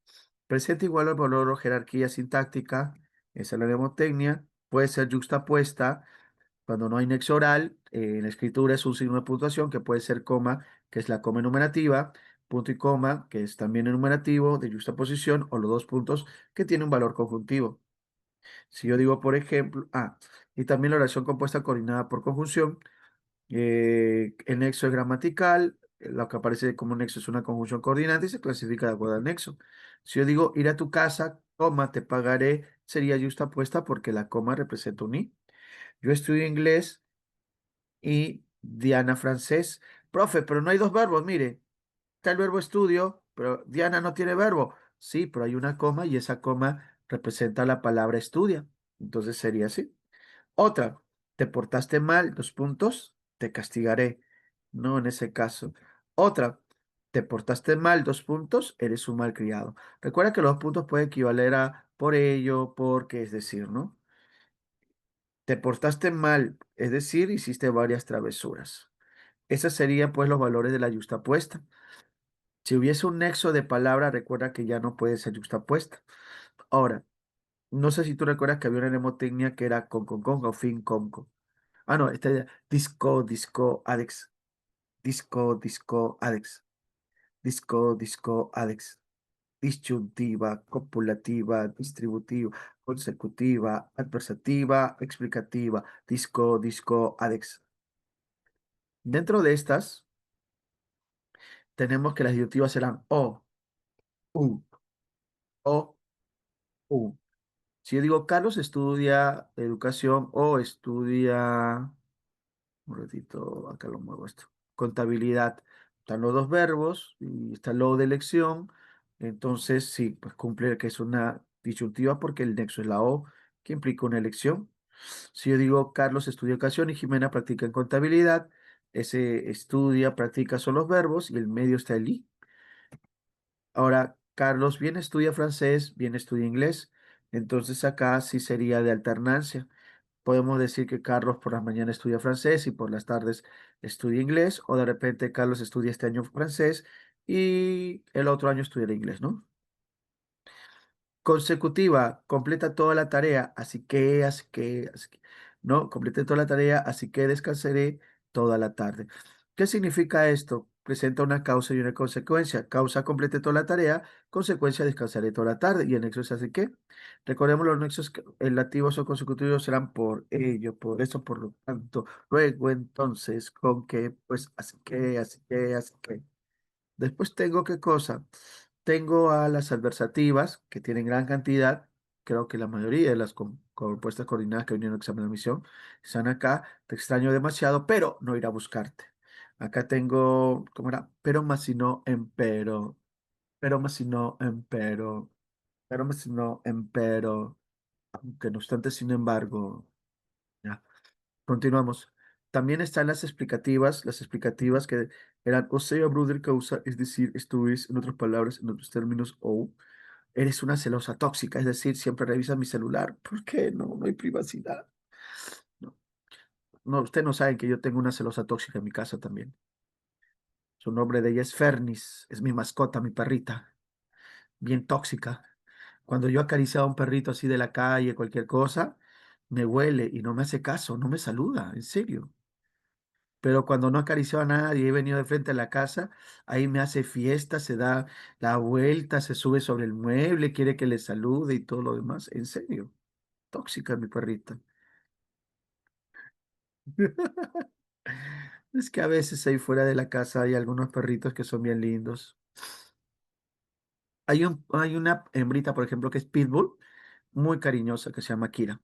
[SPEAKER 1] presenta igual al valor o jerarquía sintáctica, esa es la mnemotecnia, puede ser juxtapuesta cuando no hay nexo oral, en la escritura es un signo de puntuación que puede ser coma, que es la coma enumerativa, punto y coma, que es también enumerativo de justaposición, o los dos puntos que tiene un valor conjuntivo. Si yo digo, por ejemplo, y también la oración compuesta coordinada por conjunción, el nexo es gramatical, lo que aparece como nexo es una conjunción coordinante y se clasifica de acuerdo al nexo. Si yo digo ir a tu casa, coma, te pagaré, sería justapuesta porque la coma representa un i. Yo estudio inglés y Diana francés. Profe, pero no hay dos verbos, mire. Está el verbo estudio, pero Diana no tiene verbo. Sí, pero hay una coma y esa coma representa la palabra estudia. Entonces sería así. Otra, te portaste mal, dos puntos, te castigaré. No en ese caso. Otra, te portaste mal, dos puntos, eres un malcriado. Recuerda que los puntos pueden equivaler a por ello, porque, es decir, ¿no? Te portaste mal, es decir, hiciste varias travesuras. Esos serían pues los valores de la yuxtapuesta. Si hubiese un nexo de palabra, recuerda que ya no puede ser yuxtapuesta. Ahora, no sé si tú recuerdas que había una mnemotecnia que era con o fin con. Ah, no, esta era disco, adex. Disco, adex. Disco, adex. Disyuntiva, copulativa, distributiva, consecutiva, adversativa, explicativa. Disco, adex. Dentro de estas, tenemos que las disyuntivas serán u, o, u. Si yo digo Carlos estudia educación o estudia Un ratito, acá lo muevo esto. Contabilidad. Están los dos verbos y está el logo de elección. Entonces, sí, pues cumple que es una disyuntiva porque el nexo es la O, que implica una elección. Si yo digo Carlos estudia educación y Jimena practica en contabilidad, ese estudia, practica son los verbos y el medio está el I. Ahora, Carlos bien estudia francés, bien estudia inglés. Entonces acá sí sería de alternancia. Podemos decir que Carlos por las mañanas estudia francés y por las tardes estudia inglés, o de repente Carlos estudia este año francés y el otro año estudia inglés, ¿no? Consecutiva, completa toda la tarea, no, completé toda la tarea, así que descansaré toda la tarde. ¿Qué significa esto? Presenta una causa y una consecuencia. Causa, completé toda la tarea, consecuencia, descansaré toda la tarde. Y el nexo es así que, recordemos los nexos relativos o consecutivos serán por ello, por eso, por lo tanto, luego, entonces, con que, pues, así que. Después tengo qué cosa. Tengo a las adversativas, que tienen gran cantidad. Creo que la mayoría de las compuestas coordinadas que vinieron en el examen de admisión están acá. Te extraño demasiado, pero no ir a buscarte. Acá tengo, ¿cómo era? Pero más si no, empero. Pero más si no, empero. Pero más si no, empero. Aunque no obstante, sin embargo. Ya. Continuamos. También están las explicativas que eran o sea, brother causa, es decir, esto es, en otras palabras, en otros términos, o eres una celosa tóxica, es decir, siempre revisas mi celular. ¿Por qué? No, no hay privacidad. No, no, usted no sabe que yo tengo una celosa tóxica en mi casa también. Su nombre de ella es Fernis, es mi mascota, mi perrita, bien tóxica. Cuando yo acariciaba a un perrito así de la calle, cualquier cosa, me huele y no me hace caso, no me saluda, en serio. Pero cuando no acarició a nadie, he venido de frente a la casa, ahí me hace fiesta, se da la vuelta, se sube sobre el mueble, quiere que le salude y todo lo demás. En serio, tóxica mi perrita. Es que a veces ahí fuera de la casa hay algunos perritos que son bien lindos. Hay una hembrita, por ejemplo, que es Pitbull, muy cariñosa, que se llama Kira.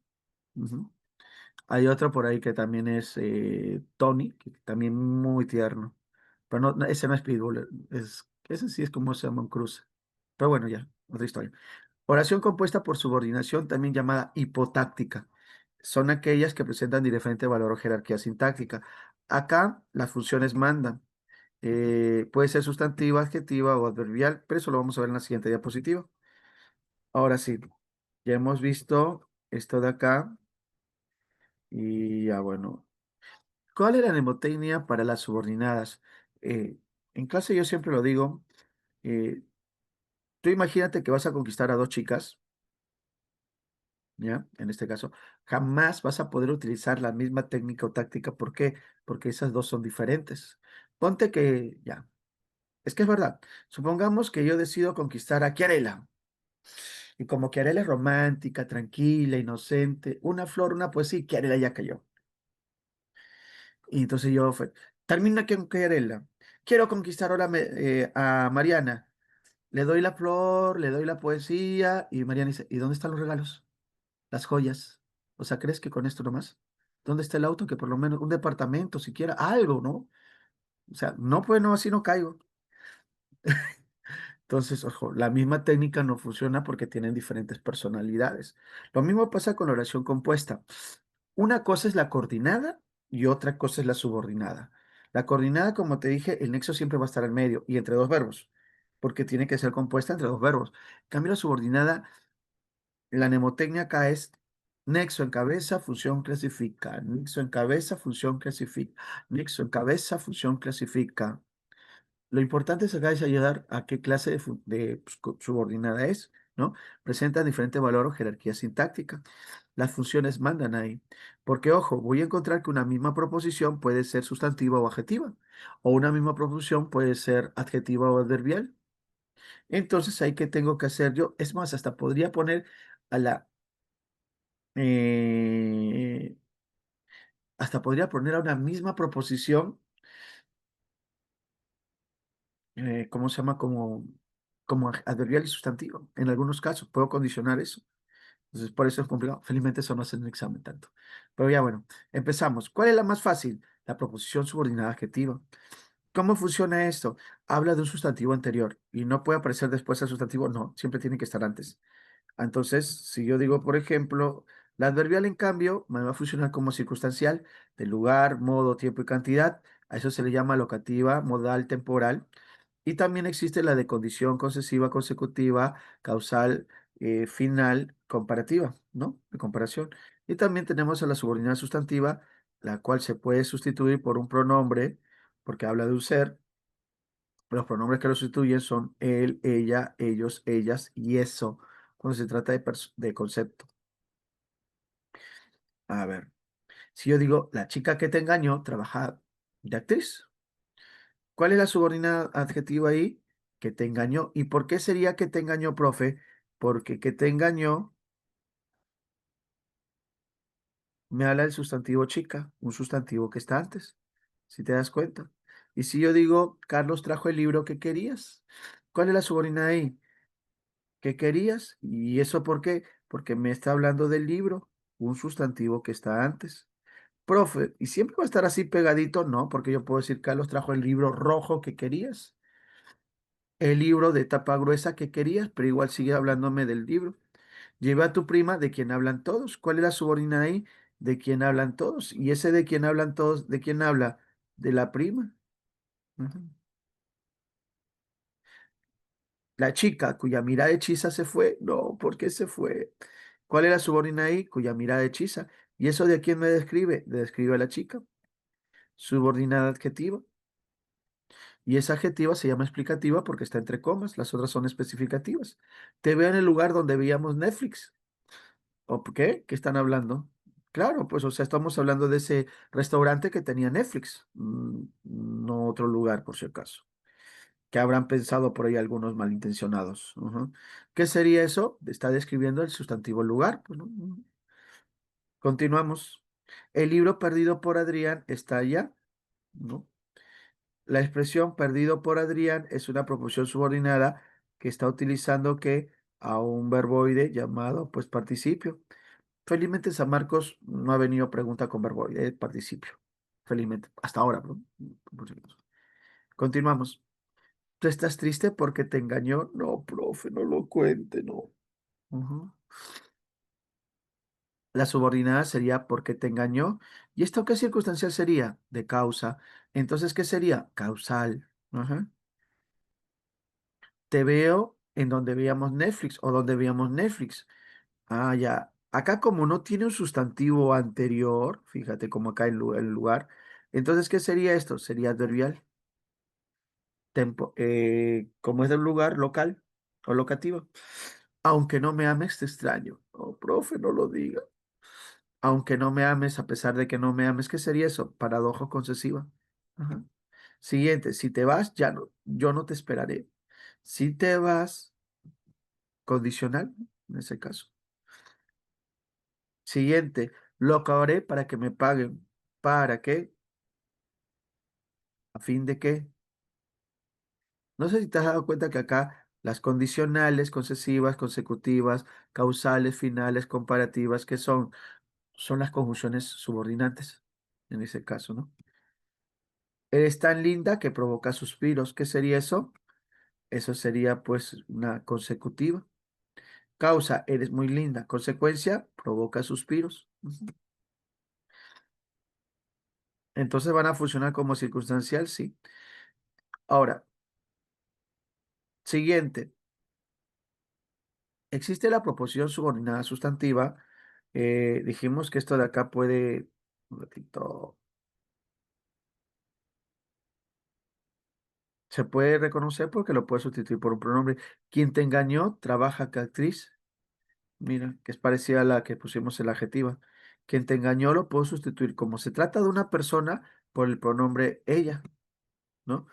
[SPEAKER 1] Ujú. Hay otro por ahí que también es Tony, que también muy tierno. Pero ese no es Pitbull, ese sí es como se llama un cruce. Pero bueno, ya, otra historia. Oración compuesta por subordinación, también llamada hipotáctica. Son aquellas que presentan diferente valor o jerarquía sintáctica. Acá las funciones mandan. Puede ser sustantiva, adjetiva o adverbial, pero eso lo vamos a ver en la siguiente diapositiva. Ahora sí, ya hemos visto esto de acá y ya bueno. ¿Cuál es la mnemotecnia para las subordinadas? Eh, en clase yo siempre lo digo, eh, tú imagínate que vas a conquistar a dos chicas, ¿ya? En este caso, jamás vas a poder utilizar la misma técnica o táctica. ¿Por qué? Porque esas dos son diferentes. Ponte que, ya, es que es verdad. Supongamos que yo decido conquistar a Chiarella. Y como Chiarella es romántica, tranquila, inocente, una flor, una poesía, Chiarella ya cayó. Y entonces yo fue, termina con Chiarella. Quiero conquistar ahora a Mariana. Le doy la flor, le doy la poesía y Mariana dice, ¿y dónde están los regalos? Las joyas. O sea, ¿crees que con esto nomás? ¿Dónde está el auto? Que por lo menos un departamento, siquiera algo, ¿no? O sea, no, pues no, así no caigo. Entonces, ojo, la misma técnica no funciona porque tienen diferentes personalidades. Lo mismo pasa con la oración compuesta. Una cosa es la coordinada y otra cosa es la subordinada. La coordinada, como te dije, el nexo siempre va a estar en medio y entre dos verbos, porque tiene que ser compuesta entre dos verbos. En cambio, la subordinada, la mnemotecnia acá es nexo en cabeza, función clasifica. Nexo en cabeza, función clasifica. Nexo en cabeza, función clasifica. Lo importante es acá es ayudar a qué clase de, pues, subordinada es, ¿no? Presenta diferente valor o jerarquía sintáctica. Las funciones mandan ahí. Porque, ojo, voy a encontrar que una misma proposición puede ser sustantiva o adjetiva. O una misma proposición puede ser adjetiva o adverbial. Entonces, ahí que tengo que hacer yo. Es más, hasta podría poner a la eh, hasta podría poner a una misma proposición, ¿cómo se llama? Como adverbial y sustantivo. En algunos casos puedo condicionar eso. Entonces, por eso es complicado. Felizmente eso no hace en el examen tanto. Pero ya bueno, empezamos. ¿Cuál es la más fácil? la proposición subordinada adjetiva. ¿Cómo funciona esto? Habla de un sustantivo anterior y no puede aparecer después el sustantivo, no, siempre tiene que estar antes. Entonces, si yo digo, por ejemplo, la adverbial, en cambio, me va a funcionar como circunstancial de lugar, modo, tiempo y cantidad. A eso se le llama locativa, modal, temporal. Y también existe la de condición concesiva, consecutiva, causal, final, comparativa, ¿no? De comparación. Y también tenemos a la subordinada sustantiva, la cual se puede sustituir por un pronombre, porque habla de un ser. Los pronombres que lo sustituyen son él, ella, ellos, ellas y eso, cuando se trata de concepto. A ver, si yo digo, la chica que te engañó trabaja de actriz. ¿Cuál es la subordinada adjetiva ahí? Que te engañó. ¿Y por qué sería que te engañó, profe? Porque que te engañó me habla del sustantivo chica, un sustantivo que está antes, si te das cuenta. Y si yo digo, Carlos trajo el libro que querías, ¿cuál es la subordinada ahí? ¿Qué querías? ¿Y eso por qué? Porque me está hablando del libro, un sustantivo que está antes. Profe, ¿y siempre va a estar así pegadito? No, porque yo puedo decir, Carlos trajo el libro rojo que querías, el libro de tapa gruesa que querías, pero igual sigue hablándome del libro. Lleva a tu prima de quien hablan todos. ¿Cuál es la subordinada ahí? De quien hablan todos. Y ese de quien hablan todos, ¿de quién habla? De la prima. Ujú. La chica cuya mirada hechiza se fue. No, ¿por qué se fue? ¿Cuál es la subordinada ahí? Cuya mirada hechiza. ¿Y eso de quién me describe? Me describe a la chica. Subordinada adjetiva. Y esa adjetiva se llama explicativa porque está entre comas. Las otras son especificativas. Te veo en el lugar donde veíamos Netflix. ¿O por qué? ¿Qué están hablando? Claro, pues, o sea, estamos hablando de ese restaurante que tenía Netflix, no otro lugar, por si acaso. Que habrán pensado por ahí algunos malintencionados. Ujú. ¿Qué sería eso? Está describiendo el sustantivo lugar. Pues, ¿no? Continuamos. El libro perdido por Adrián está allá, ¿no? La expresión perdido por Adrián es una proposición subordinada que está utilizando que a un verboide llamado, pues, participio. Felizmente en San Marcos no ha venido pregunta con verbo, participio. Felizmente, hasta ahora, ¿no? Por si acaso. Continuamos. ¿Tú estás triste porque te engañó? No, profe, no lo cuente, no. Ujú. La subordinada sería porque te engañó. ¿Y esto qué circunstancial sería? De causa. Entonces, ¿qué sería? Causal. Ajá. Te veo en donde veíamos Netflix o donde veíamos Netflix. Ah, ya. Acá como no tiene un sustantivo anterior, fíjate como acá el lugar, entonces, ¿qué sería esto? Sería adverbial, como es del lugar local o locativo. Aunque no me ames, te extraño. Oh, profe, no lo diga. Aunque no me ames, a pesar de que no me ames, ¿qué sería eso? Paradoja concesiva. Ajá. Siguiente, si te vas, ya no, yo no te esperaré. Si te vas, condicional, en ese caso. Siguiente, lo acabaré para que me paguen. ¿Para qué? ¿A fin de qué? No sé si te has dado cuenta que acá las condicionales, concesivas, consecutivas, causales, finales, comparativas, que son las conjunciones subordinantes, en ese caso, ¿no? Eres tan linda que provoca suspiros. ¿Qué sería eso? Eso sería pues una consecutiva. Causa, eres muy linda. Consecuencia, provoca suspiros. Ujú. Entonces van a funcionar como circunstancial, sí. Ahora, siguiente. Existe la proposición subordinada sustantiva. Dijimos que esto de acá puede, un ratito, se puede reconocer porque lo puede sustituir por un pronombre. Quien te engañó trabaja que actriz. Mira, que es parecida a la que pusimos en la adjetiva. Quien te engañó lo puedo sustituir como se trata de una persona por el pronombre ella, ¿no?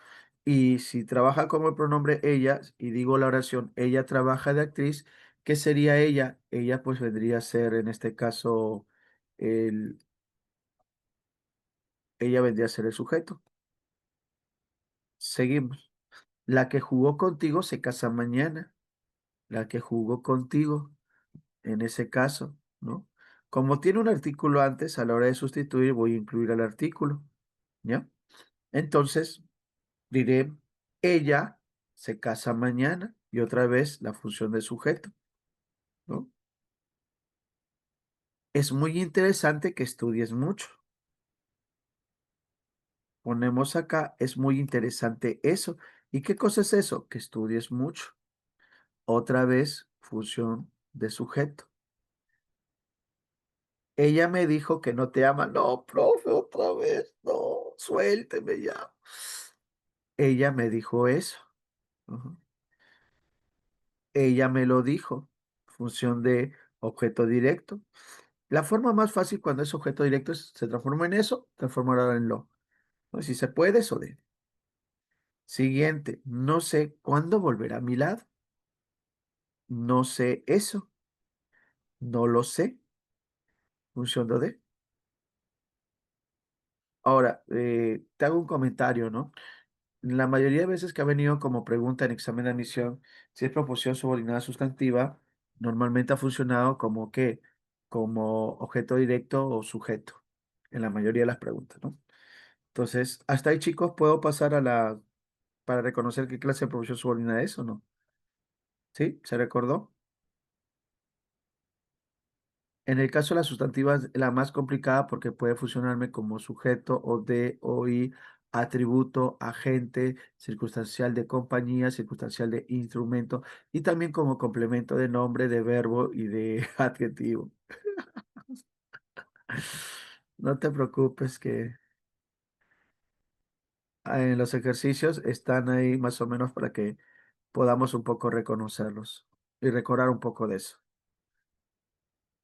[SPEAKER 1] Y si trabaja como el pronombre ella, y digo la oración, ella trabaja de actriz, ¿qué sería ella? Ella pues vendría a ser en este caso el, ella vendría a ser el sujeto. Seguimos. La que jugó contigo se casa mañana. La que jugó contigo, en ese caso, ¿no? Como tiene un artículo antes, a la hora de sustituir voy a incluir el artículo. ¿ya? Entonces diré, ella se casa mañana y otra vez la función de sujeto, ¿no? Es muy interesante que estudies mucho. Ponemos acá, es muy interesante eso. ¿Y qué cosa es eso? Que estudies mucho. Otra vez, función de sujeto. Ella me dijo que no te ama. No, profe, otra vez. No, suélteme ya. Ella me dijo eso. Ujú. Ella me lo dijo. Función de objeto directo. La forma más fácil cuando es objeto directo se transforma en eso, transformará en lo. ¿No? Si se puede, eso de. Siguiente, no sé cuándo volverá a mi lado. No sé eso. No lo sé. Función de. Ahora, te hago un comentario, ¿no? La mayoría de veces que ha venido como pregunta en examen de admisión, si es proposición subordinada sustantiva, normalmente ha funcionado como que, como objeto directo o sujeto, en la mayoría de las preguntas, ¿no? Entonces, hasta ahí, chicos, puedo pasar a para reconocer qué clase de proposición subordinada es o no. ¿Sí? ¿Se recordó? En el caso de las sustantivas, la más complicada porque puede funcionarme como sujeto o de o y, atributo, agente, circunstancial de compañía, circunstancial de instrumento y también como complemento de nombre, de verbo y de adjetivo. No te preocupes que en los ejercicios están ahí más o menos para que podamos un poco reconocerlos y recordar un poco de eso.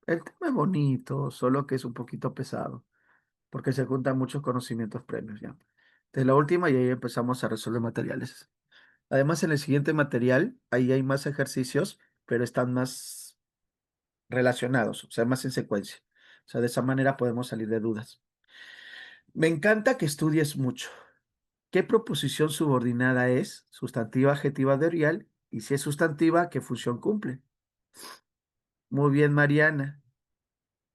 [SPEAKER 1] El tema es bonito, solo que es un poquito pesado, porque se juntan muchos conocimientos previos ya. De la última y ahí empezamos a resolver materiales. Además, en el siguiente material, ahí hay más ejercicios, pero están más relacionados, o sea, más en secuencia. O sea, de esa manera podemos salir de dudas. Me encanta que estudies mucho. ¿Qué proposición subordinada es? Sustantiva, adjetiva, adverbial. Y si es sustantiva, ¿qué función cumple? Muy bien, Mariana.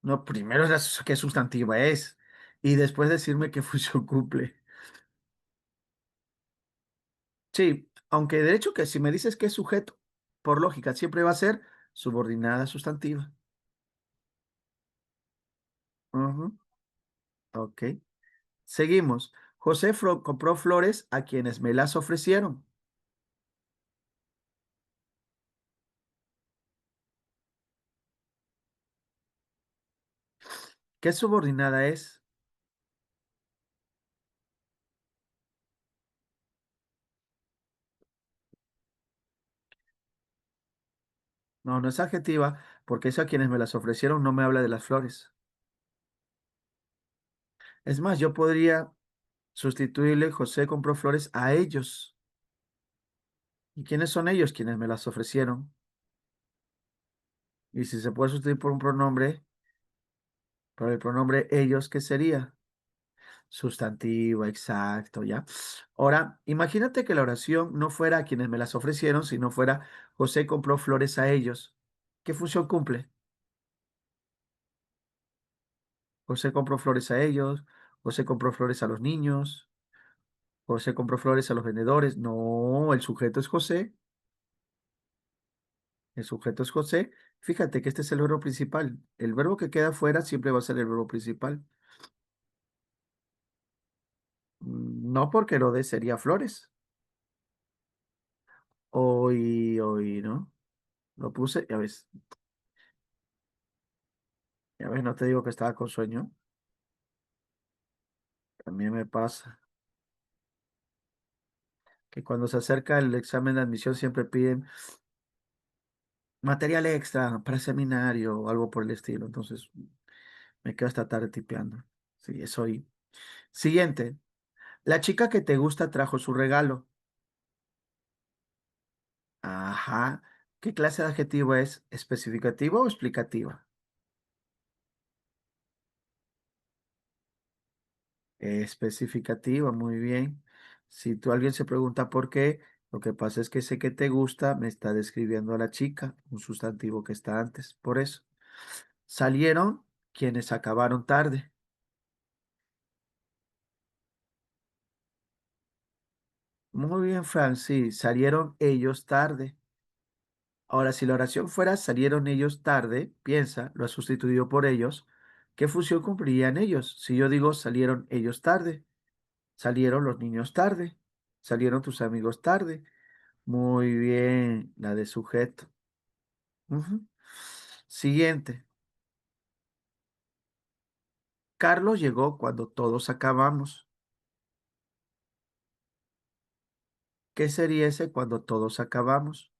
[SPEAKER 1] No, primero es qué sustantiva es y después decirme qué función cumple. Sí, aunque de hecho que si me dices que es sujeto, por lógica, siempre va a ser subordinada sustantiva. Ujú, ok. Seguimos. José compró flores a quienes me las ofrecieron. ¿Qué subordinada es? No, no es adjetiva, porque eso a quienes me las ofrecieron no me habla de las flores. Es más, yo podría sustituirle José compró flores a ellos. ¿Y quiénes son ellos quienes me las ofrecieron? Y si se puede sustituir por un pronombre, por el pronombre ellos, ¿qué sería? Sustantivo, exacto, ¿ya? Ahora, imagínate que la oración no fuera a quienes me las ofrecieron, sino fuera José compró flores a ellos. ¿Qué función cumple? José compró flores a ellos, José compró flores a los niños, José compró flores a los vendedores. No, el sujeto es José, el sujeto es José. Fíjate que este es el verbo principal. El verbo que queda fuera siempre va a ser el verbo principal. No porque lo de sería flores. Hoy, ¿no? Lo puse, ya ves, no te digo que estaba con sueño. También me pasa que cuando se acerca el examen de admisión siempre piden material extra para seminario o algo por el estilo. Entonces me quedo hasta tarde tipeando. Sí, eso hoy. Siguiente. La chica que te gusta trajo su regalo. Ajá. ¿Qué clase de adjetivo es? ¿Especificativa o explicativa? Especificativa, muy bien. Si tú alguien se pregunta por qué, lo que pasa es que ese que te gusta me está describiendo a la chica, un sustantivo que está antes. Por eso. Salieron quienes acabaron tarde. Muy bien, Frank, sí, salieron ellos tarde. Ahora, si la oración fuera salieron ellos tarde, piensa, lo ha sustituido por ellos, ¿qué función cumplirían ellos? Si yo digo salieron ellos tarde, salieron los niños tarde, salieron tus amigos tarde. Muy bien, la de sujeto. Ujú. Siguiente. Carlos llegó cuando todos acabamos. ¿Qué sería ese cuando todos acabamos?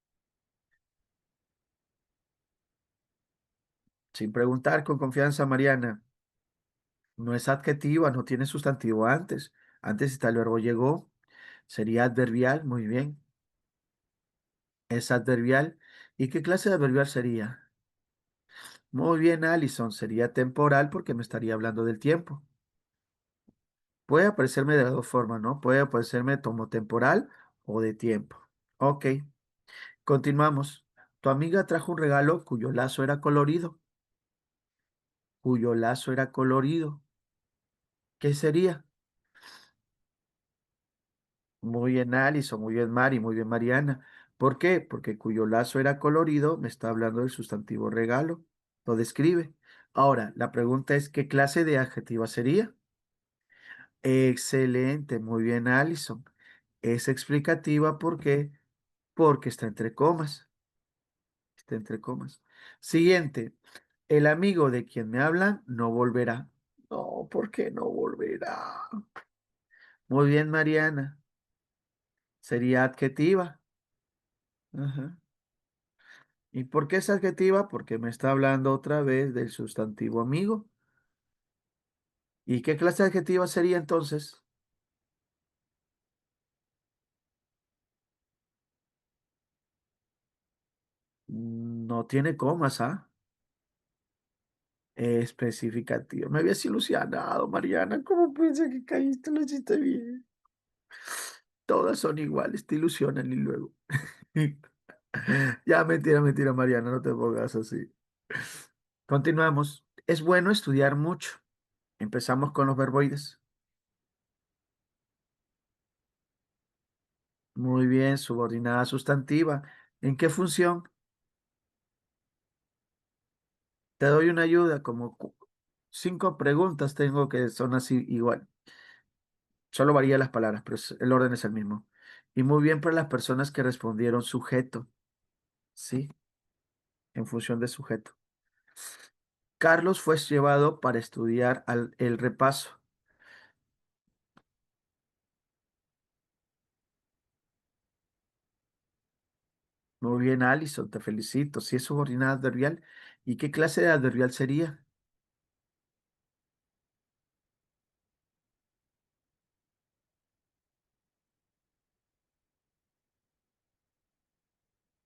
[SPEAKER 1] Sin preguntar, con confianza, Mariana. No es adjetiva, no tiene sustantivo antes. Antes está el verbo llegó. Sería adverbial, muy bien. Es adverbial. ¿Y qué clase de adverbial sería? Muy bien, Alison. Sería temporal porque me estaría hablando del tiempo. Puede aparecerme de las dos formas, ¿no? Puede aparecerme como temporal o de tiempo. Ok, continuamos. Tu amiga trajo un regalo cuyo lazo era colorido. Cuyo lazo era colorido. ¿Qué sería? Muy bien, Alison, muy bien, Mari, muy bien, Mariana. ¿Por qué? Porque cuyo lazo era colorido, me está hablando del sustantivo regalo. Lo describe. Ahora, la pregunta es, ¿qué clase de adjetiva sería? Excelente, muy bien, Alison. Es explicativa porque, porque está entre comas. Está entre comas. Siguiente. El amigo de quien me hablan no volverá. No, ¿por qué no volverá? Muy bien, Mariana. Sería adjetiva. Ajá. ¿Y por qué es adjetiva? Porque me está hablando otra vez del sustantivo amigo. ¿Y qué clase de adjetiva sería entonces? No tiene comas, ¿ah? Especificativo. Me habías ilusionado, Mariana. ¿Cómo pensé que caíste? Lo hiciste bien. Todas son iguales, te ilusionan y luego. Ya, mentira, mentira, Mariana, no te pongas así. Continuamos. Es bueno estudiar mucho. Empezamos con los verboides. Muy bien, subordinada sustantiva. ¿En qué función? Te doy una ayuda, como 5 preguntas tengo que son así igual. Solo varía las palabras, pero el orden es el mismo. Y muy bien para las personas que respondieron sujeto, ¿sí? En función de sujeto. Carlos fue llevado para estudiar el repaso. Muy bien, Alison, te felicito. Si es subordinada adverbial, ¿y qué clase de adverbial sería?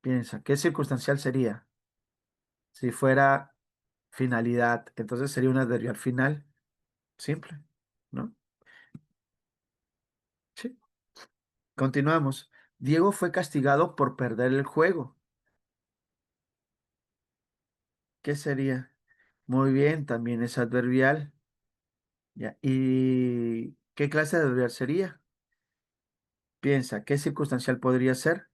[SPEAKER 1] Piensa, ¿qué circunstancial sería? Si fuera finalidad, entonces sería un adverbial final, simple, ¿no? Sí. Continuamos. Diego fue castigado por perder el juego. ¿Qué sería? Muy bien, también es adverbial. Ya. ¿Y qué clase de adverbial sería? Piensa, ¿qué circunstancial podría ser?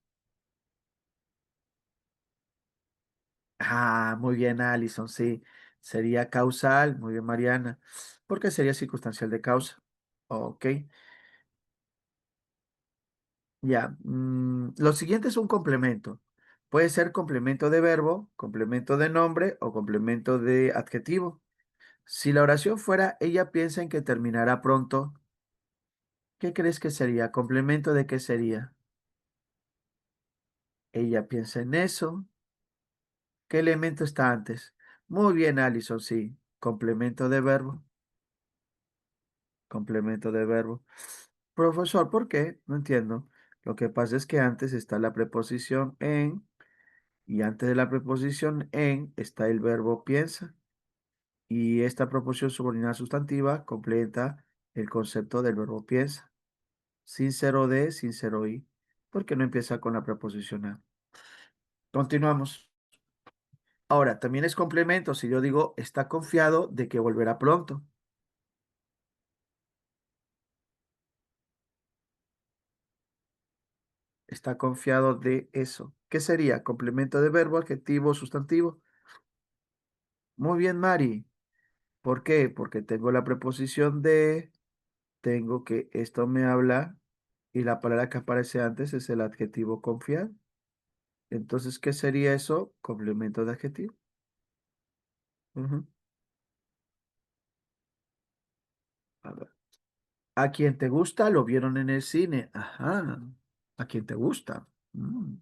[SPEAKER 1] Ah, muy bien, Alison, sí. Sería causal, muy bien, Mariana. Porque sería circunstancial de causa. Ok, ya. Lo siguiente es un complemento. Puede ser complemento de verbo, complemento de nombre o complemento de adjetivo. Si la oración fuera, ella piensa en que terminará pronto, ¿qué crees que sería? ¿Complemento de qué sería? Ella piensa en eso. ¿Qué elemento está antes? Muy bien, Alison, sí. Complemento de verbo. Complemento de verbo. Profesor, ¿por qué? No entiendo. Lo que pasa es que antes está la preposición en y antes de la preposición en está el verbo piensa y esta proposición subordinada sustantiva completa el concepto del verbo piensa. Sin cero de, sin cero i, porque no empieza con la preposición a. Continuamos. Ahora, también es complemento si yo digo está confiado de que volverá pronto. Está confiado de eso. ¿Qué sería? Complemento de verbo, adjetivo, sustantivo. Muy bien, Mari. ¿Por qué? Porque tengo la preposición de, tengo que esto me habla y la palabra que aparece antes es el adjetivo confiar. Entonces, ¿qué sería eso? Complemento de adjetivo. Ujú. A ver. A quien te gusta lo vieron en el cine. Ajá. A quien te gusta. Mm.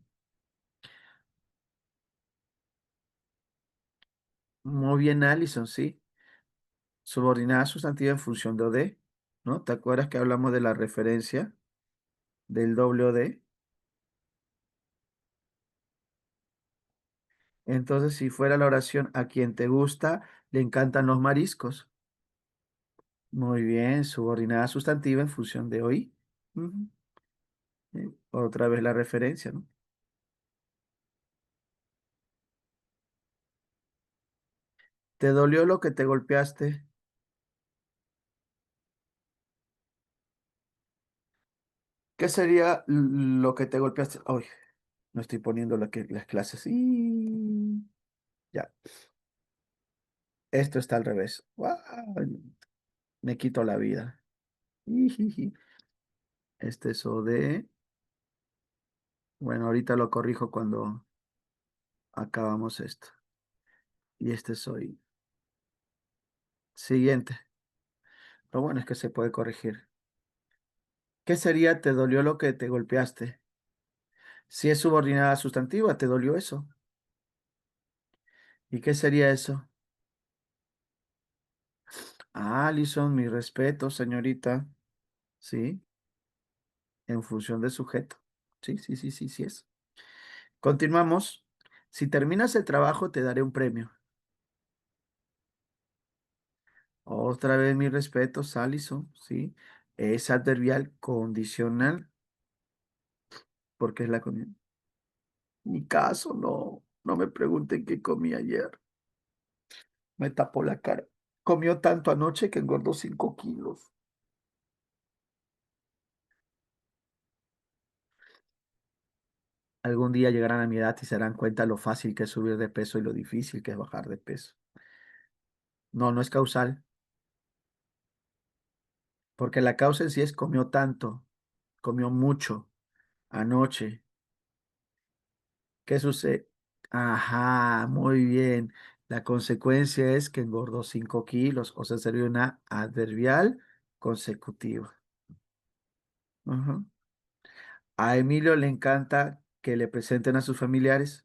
[SPEAKER 1] Muy bien, Alison, sí. Subordinada sustantiva en función de OD, ¿no? ¿Te acuerdas que hablamos de la referencia del doble OD? Entonces, si fuera la oración a quien te gusta, le encantan los mariscos. Muy bien, subordinada sustantiva en función de hoy. Ujú. Otra vez la referencia, ¿no? ¿Te dolió lo que te golpeaste? ¿Qué sería lo que te golpeaste? Ay, no estoy poniendo las clases. Y ya, esto está al revés. ¡Guau! Me quito la vida. Ijiji. Este es O de. Bueno, ahorita lo corrijo cuando acabamos esto. Y este soy. Siguiente. Lo bueno es que se puede corregir. ¿Qué sería te dolió lo que te golpeaste? Si es subordinada sustantiva, te dolió eso. ¿Y qué sería eso? Ah, Alison, mi respeto, señorita. Sí, en función de sujeto. Sí, sí, sí, sí, sí es. Continuamos. Si terminas el trabajo, te daré un premio. Otra vez mi respeto, Alison. Sí, es adverbial condicional porque es la condición. Mi caso, no, no me pregunten qué comí ayer. Me tapó la cara. Comió tanto anoche que engordó 5 kilos. Algún día llegarán a mi edad y se darán cuenta lo fácil que es subir de peso y lo difícil que es bajar de peso. No, no es causal, porque la causa en sí es comió tanto, comió mucho anoche. ¿Qué sucede? Ajá, muy bien. La consecuencia es que engordó 5 kilos, o sea, sería una adverbial consecutiva. Ujú. A Emilio le encanta que le presenten a sus familiares.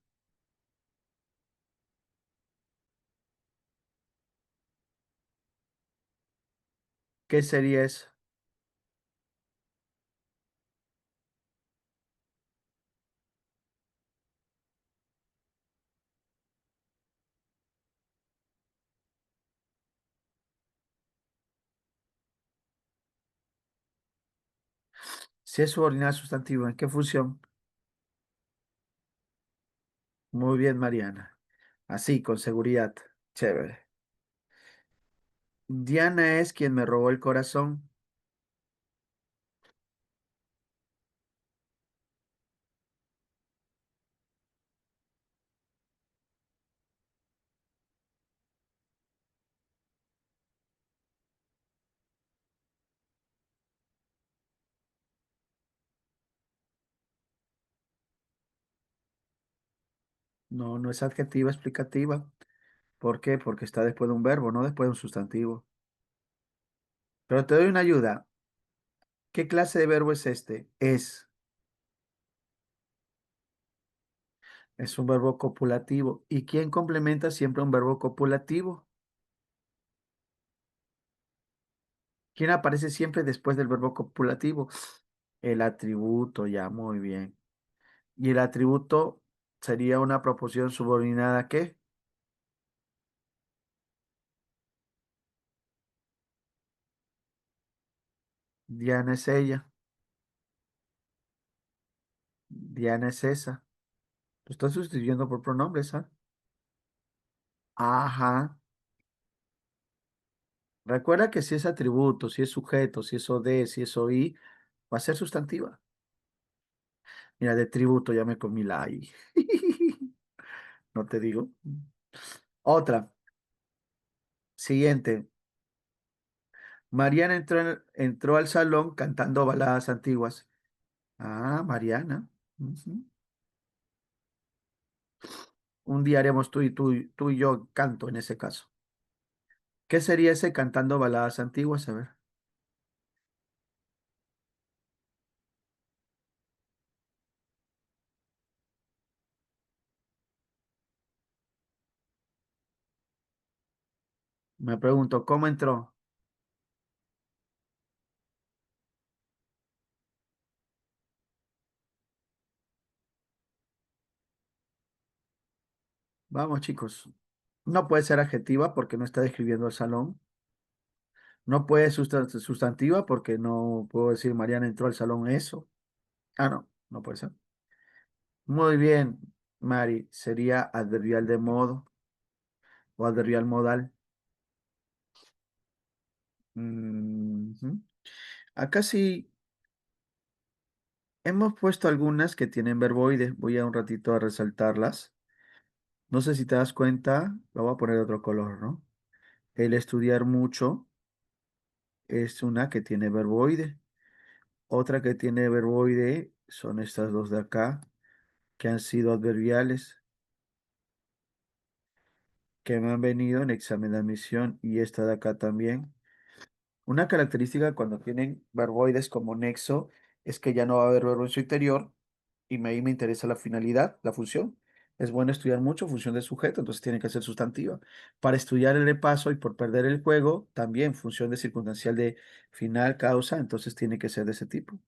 [SPEAKER 1] ¿Qué sería eso? Si es subordinado sustantivo, ¿en qué función? Muy bien, Mariana. Así, con seguridad. Chévere. Diana es quien me robó el corazón. No, no es adjetiva explicativa. ¿Por qué? Porque está después de un verbo, no después de un sustantivo. Pero te doy una ayuda. ¿Qué clase de verbo es este? Es un verbo copulativo. ¿Y quién complementa siempre un verbo copulativo? ¿Quién aparece siempre después del verbo copulativo? El atributo, ya, muy bien. ¿Y el atributo sería una proposición subordinada a qué? Diana es ella, Diana es esa. Lo estoy sustituyendo por pronombres, ¿ah? Ajá. Recuerda que si es atributo, si es sujeto, si es OD, si es OI, va a ser sustantiva. Mira, de tributo ya me comí la I. No te digo. Otra. Siguiente. Mariana entró al salón cantando baladas antiguas. Ah, Mariana. Ujú. Un día haremos tú y yo canto en ese caso. ¿Qué sería ese cantando baladas antiguas? A ver, me pregunto, ¿cómo entró? Vamos, chicos. No puede ser adjetiva porque no está describiendo el salón. No puede ser sustantiva porque no puedo decir Mariana entró al salón eso. Ah, no, no puede ser. Muy bien, Mari. Sería adverbial de modo o adverbial modal. Ujú. Acá sí hemos puesto algunas que tienen verboides. Voy a un ratito a resaltarlas. No sé si te das cuenta, lo voy a poner de otro color, ¿no? El estudiar mucho es una que tiene verboide. Otra que tiene verboide son estas dos de acá, que han sido adverbiales, que me han venido en examen de admisión y esta de acá también. Una característica cuando tienen verboides como nexo es que ya no va a haber verbo en su interior y ahí me interesa la finalidad, la función. Es bueno estudiar mucho función de sujeto, entonces tiene que ser sustantiva. Para estudiar el repaso y por perder el juego, también función de circunstancial de final, causa, entonces tiene que ser de ese tipo.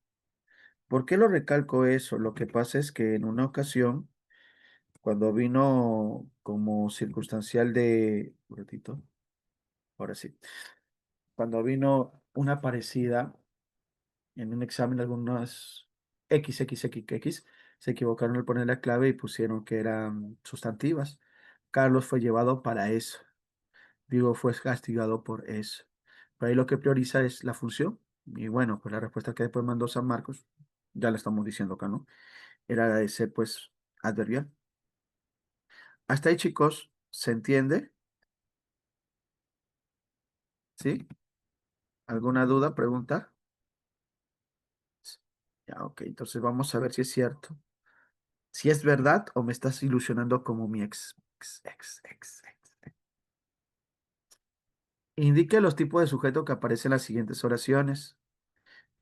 [SPEAKER 1] ¿Por qué lo recalco eso? Lo que pasa es que en una ocasión, cuando vino como circunstancial de, un ratito, ahora sí, cuando vino una parecida en un examen, algunas XXXX se equivocaron al poner la clave y pusieron que eran sustantivas. Carlos fue llevado para eso. Digo, fue castigado por eso. Pero ahí lo que prioriza es la función. Y bueno, pues la respuesta que después mandó San Marcos, ya la estamos diciendo acá, ¿no? Era la de ser, pues, adverbial. Hasta ahí, chicos, ¿se entiende? ¿Sí? ¿Alguna duda, pregunta? Ya, ok, entonces vamos a ver si es cierto. Si es verdad o me estás ilusionando como mi ex. Indique los tipos de sujeto que aparecen en las siguientes oraciones.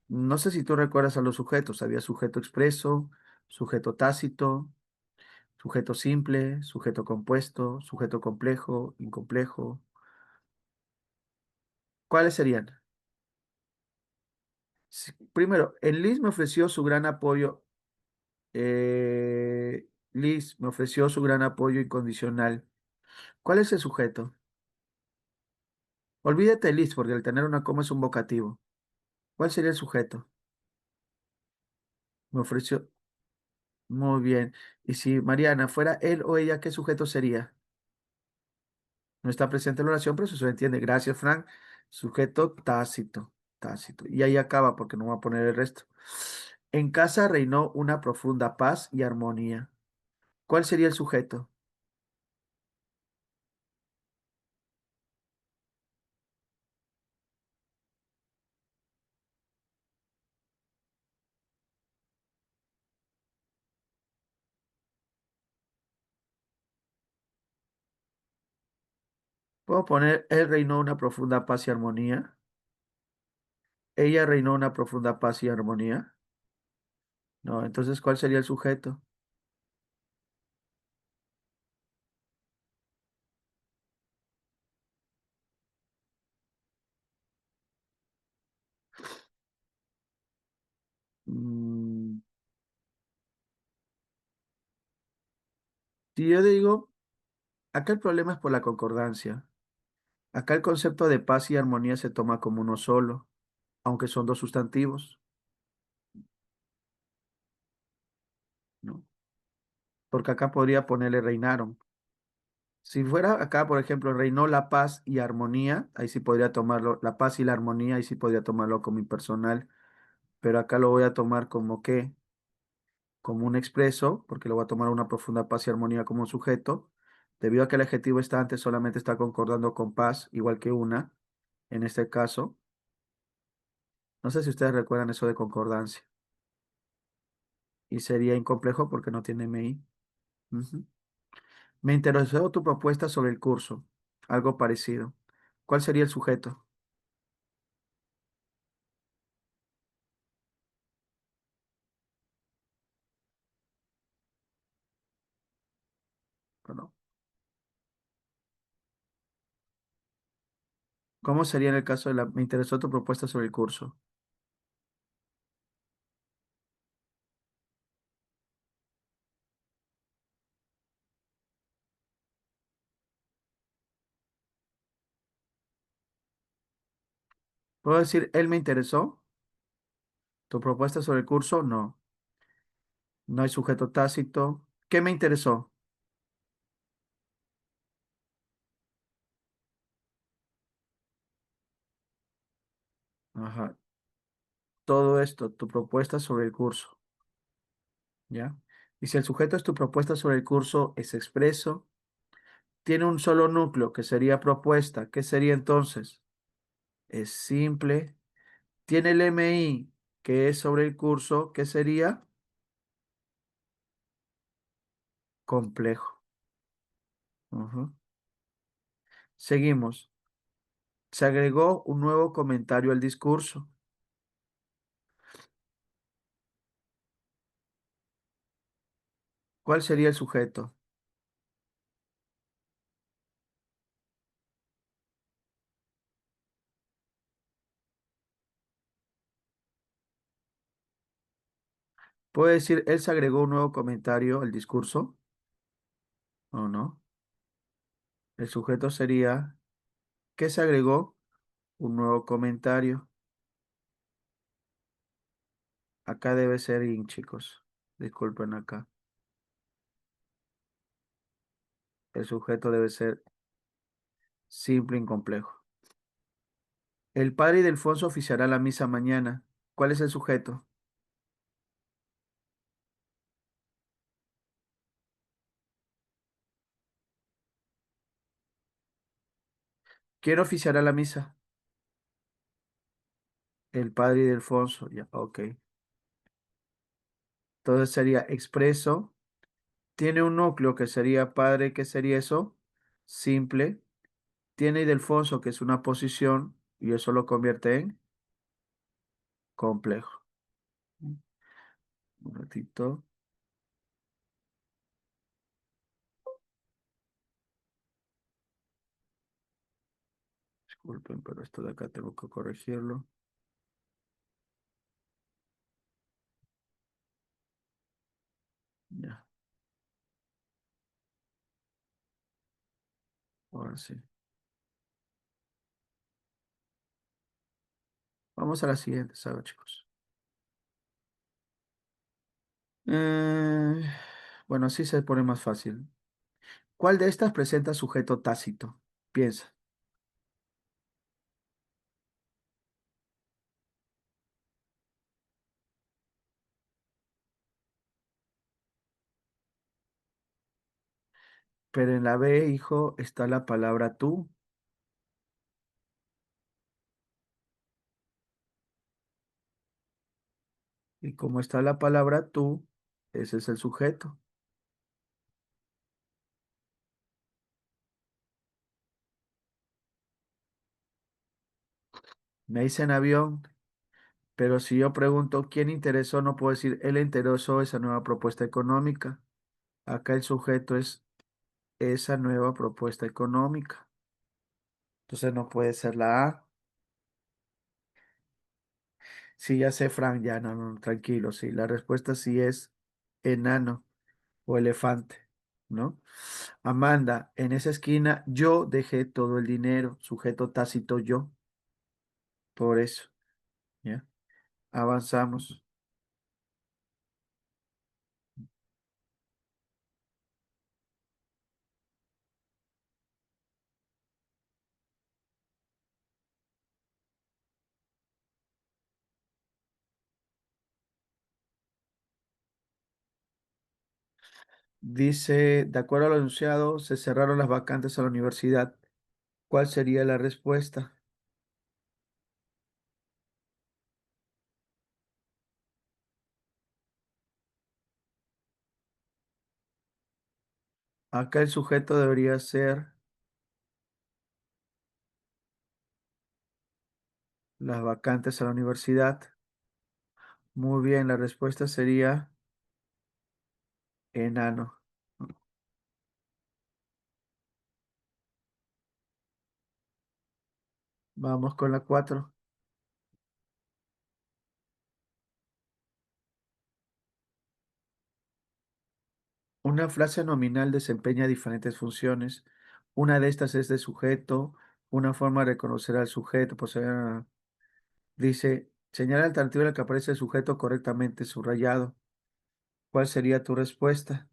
[SPEAKER 1] No sé si tú recuerdas a los sujetos. Había sujeto expreso, sujeto tácito, sujeto simple, sujeto compuesto, sujeto complejo, incomplejo. ¿Cuáles serían? Primero, el Liz me ofreció su gran apoyo. Liz me ofreció su gran apoyo incondicional. ¿Cuál es el sujeto? Olvídate de Liz, porque el tener una coma es un vocativo. ¿Cuál sería el sujeto? Me ofreció. Muy bien. Y si Mariana fuera él o ella, ¿qué sujeto sería? No está presente en la oración, pero eso se entiende. Gracias, Frank. Sujeto tácito, tácito. Y ahí acaba porque no va a poner el resto. En casa reinó una profunda paz y armonía. ¿Cuál sería el sujeto? ¿Puedo poner él reinó una profunda paz y armonía? ¿Ella reinó una profunda paz y armonía? No, entonces, ¿cuál sería el sujeto? Mm, si yo digo, acá el problema es por la concordancia. Acá el concepto de paz y armonía se toma como uno solo, aunque son dos sustantivos, ¿no? Porque acá podría ponerle reinaron. Si fuera acá, por ejemplo, reinó la paz y armonía, ahí sí podría tomarlo, la paz y la armonía, ahí sí podría tomarlo como impersonal, pero acá lo voy a tomar como que como un expreso, porque lo voy a tomar una profunda paz y armonía como un sujeto, debido a que el adjetivo está antes solamente está concordando con paz, igual que una, en este caso. No sé si ustedes recuerdan eso de concordancia. Y sería incomplejo porque no tiene MI. Ujú. Me interesó tu propuesta sobre el curso. Algo parecido. ¿Cuál sería el sujeto? Bueno, ¿cómo sería en el caso de la... Me interesó tu propuesta sobre el curso. ¿Puedo decir, él me interesó? ¿Tu propuesta sobre el curso? No. No hay sujeto tácito. ¿Qué me interesó? Ajá. Todo esto, tu propuesta sobre el curso. ¿Ya? Y si el sujeto es tu propuesta sobre el curso, es expreso, tiene un solo núcleo que sería propuesta. ¿Qué sería entonces? Es simple. Tiene el MI que es sobre el curso. ¿Qué sería? Complejo. Ujú. Seguimos. Se agregó un nuevo comentario al discurso. ¿Cuál sería el sujeto? ¿Puede decir, él se agregó un nuevo comentario al discurso? ¿O no? El sujeto sería, ¿qué se agregó? Un nuevo comentario. Acá debe ser in, chicos. Disculpen acá. El sujeto debe ser simple y complejo. El padre de Ildefonso oficiará la misa mañana. ¿Cuál es el sujeto? ¿Quién oficiará la misa? El padre de Ildefonso. Ya, ok. Entonces sería expreso. Tiene un núcleo que sería padre. ¿Qué sería eso? Simple. Tiene Ildefonso, que es una posición, y eso lo convierte en complejo. Un ratito. Disculpen, pero esto de acá tengo que corregirlo. Ya, ahora sí. Vamos a la siguiente saga, chicos. Eh, bueno, así se pone más fácil. ¿Cuál de estas presenta sujeto tácito? Piensa. Pero en la B, hijo, está la palabra tú. Y como está la palabra tú, ese es el sujeto. Me dicen avión, pero si yo pregunto quién interesó, no puedo decir él interesó esa nueva propuesta económica. Acá el sujeto es esa nueva propuesta económica. Entonces no puede ser la A. Sí, ya sé, Frank, ya no, no, tranquilo, sí. La respuesta sí es enano o elefante, ¿no? Amanda, en esa esquina yo dejé todo el dinero, sujeto tácito yo, por eso, ¿ya? Avanzamos. Dice, de acuerdo a lo anunciado, se cerraron las vacantes a la universidad. ¿Cuál sería la respuesta? Acá el sujeto debería ser las vacantes a la universidad. Muy bien, la respuesta sería enano. Vamos con la 4. Una frase nominal desempeña diferentes funciones. Una de estas es de sujeto. Una forma de reconocer al sujeto, pues, dice, señala la alternativa en la que aparece el sujeto correctamente subrayado. ¿Cuál sería tu respuesta?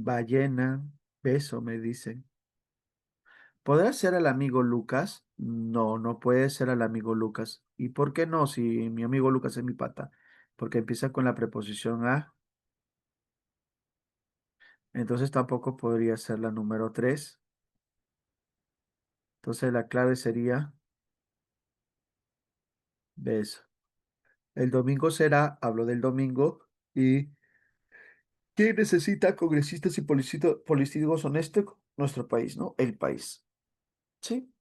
[SPEAKER 1] Ballena, beso, me dice. ¿Podrá ser el amigo Lucas? No, no puede ser el amigo Lucas. ¿Y por qué no? Si mi amigo Lucas es mi pata. Porque empieza con la preposición a. Entonces tampoco podría ser la número 3. Entonces la clave sería beso. El domingo será, hablo del domingo, y ¿quién necesita congresistas y políticos honestos? Nuestro país, ¿no? El país. Sí,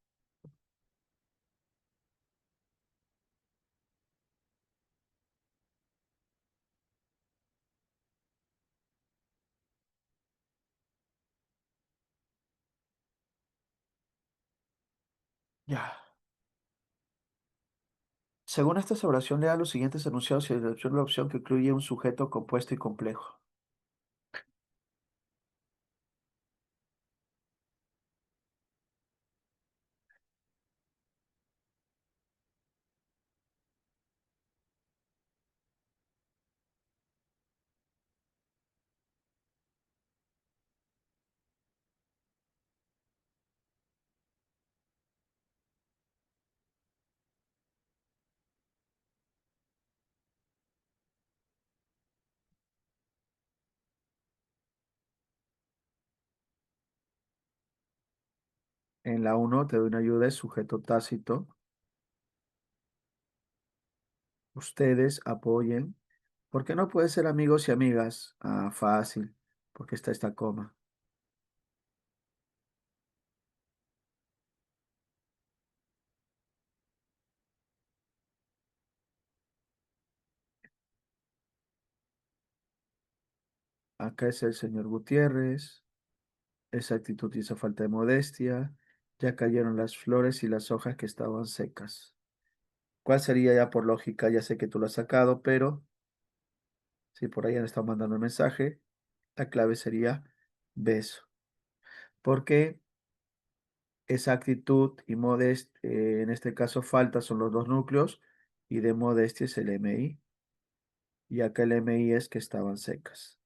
[SPEAKER 1] ya. Según esta oración, lea los siguientes enunciados y seleccione la opción que incluye un sujeto compuesto y complejo. En la uno te doy una ayuda, es sujeto tácito. Ustedes apoyen. ¿Por qué no puede ser amigos y amigas? Ah, fácil, porque está esta coma. Acá es el señor Gutiérrez. Esa actitud hizo falta de modestia. Ya cayeron las flores y las hojas que estaban secas. ¿Cuál sería ya por lógica? Ya sé que tú lo has sacado, pero si por ahí han estado mandando un mensaje, la clave sería beso. Porque esa actitud y modestia, en este caso falta, son los dos núcleos y de modestia es el MI. Y acá el MI es que estaban secas.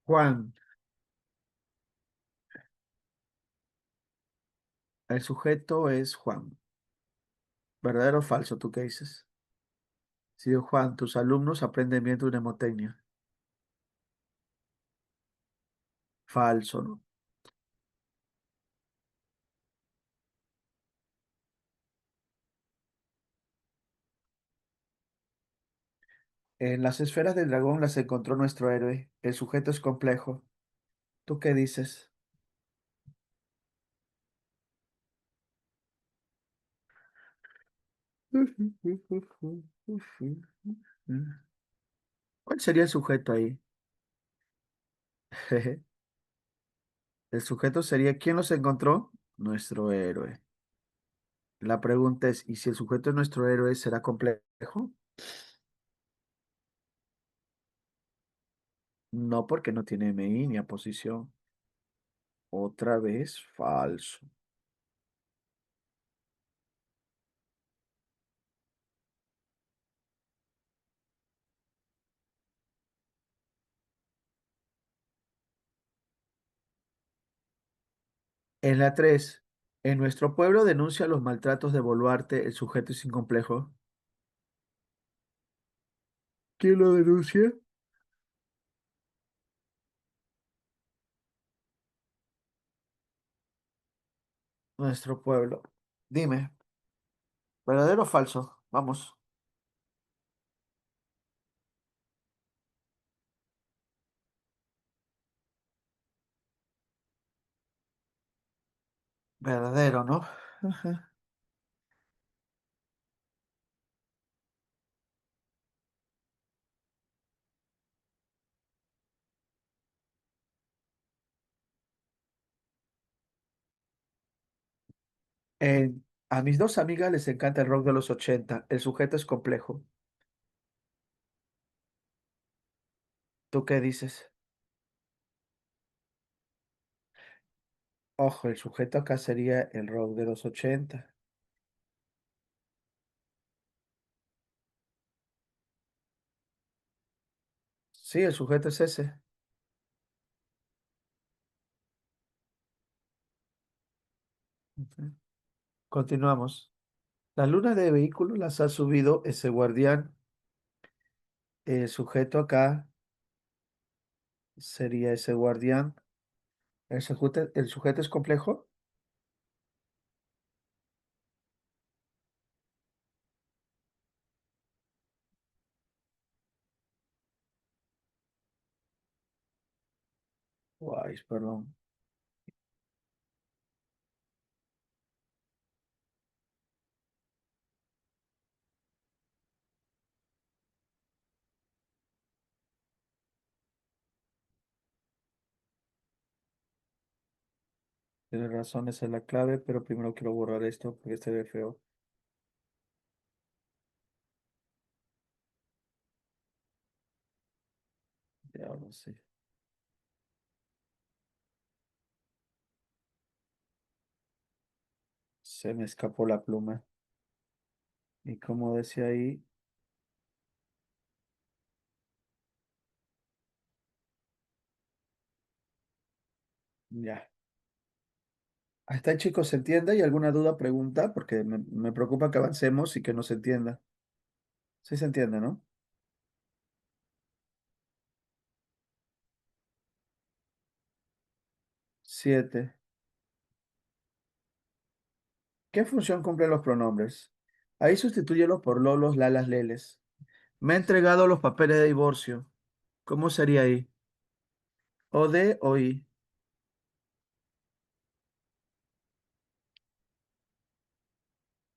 [SPEAKER 1] Juan, el sujeto es Juan. ¿Verdadero o falso? ¿Tú qué dices? Sí, Juan, tus alumnos aprenden bien tu mnemotecnia. Falso, ¿no? En las esferas del dragón las encontró nuestro héroe. El sujeto es complejo. ¿Tú qué dices? ¿Cuál sería el sujeto ahí? El sujeto sería, ¿quién los encontró? Nuestro héroe. La pregunta es, ¿y si el sujeto es nuestro héroe, será complejo? No, porque no tiene MI ni aposición. Otra vez, falso. En la 3, en nuestro pueblo denuncia los maltratos de Boluarte, el sujeto es incomplejo. ¿Quién lo denuncia? Nuestro pueblo. Dime, ¿verdadero o falso? Vamos, verdadero, ¿no? Ajá. A mis dos amigas les encanta el rock de los 80. El sujeto es complejo. ¿Tú qué dices? Ojo, el sujeto acá sería el rock de los 80. Sí, el sujeto es ese. Ujú. Continuamos. La luna de vehículos las ha subido ese guardián. El sujeto acá sería ese guardián. ¿El sujeto es complejo? Ay, perdón. Tienes razón, esa es la clave, pero primero quiero borrar esto porque este ve feo. Ya no sé. Se me escapó la pluma. Y como decía ahí, ya. Hasta el chico se entienda y alguna duda pregunta porque me preocupa que avancemos y que no se entienda. Sí se entiende, ¿no? 7. ¿Qué función cumplen los pronombres? Ahí sustitúyelo por lolos, lalas, leles. Me ha entregado los papeles de divorcio. ¿Cómo sería ahí? O de o i.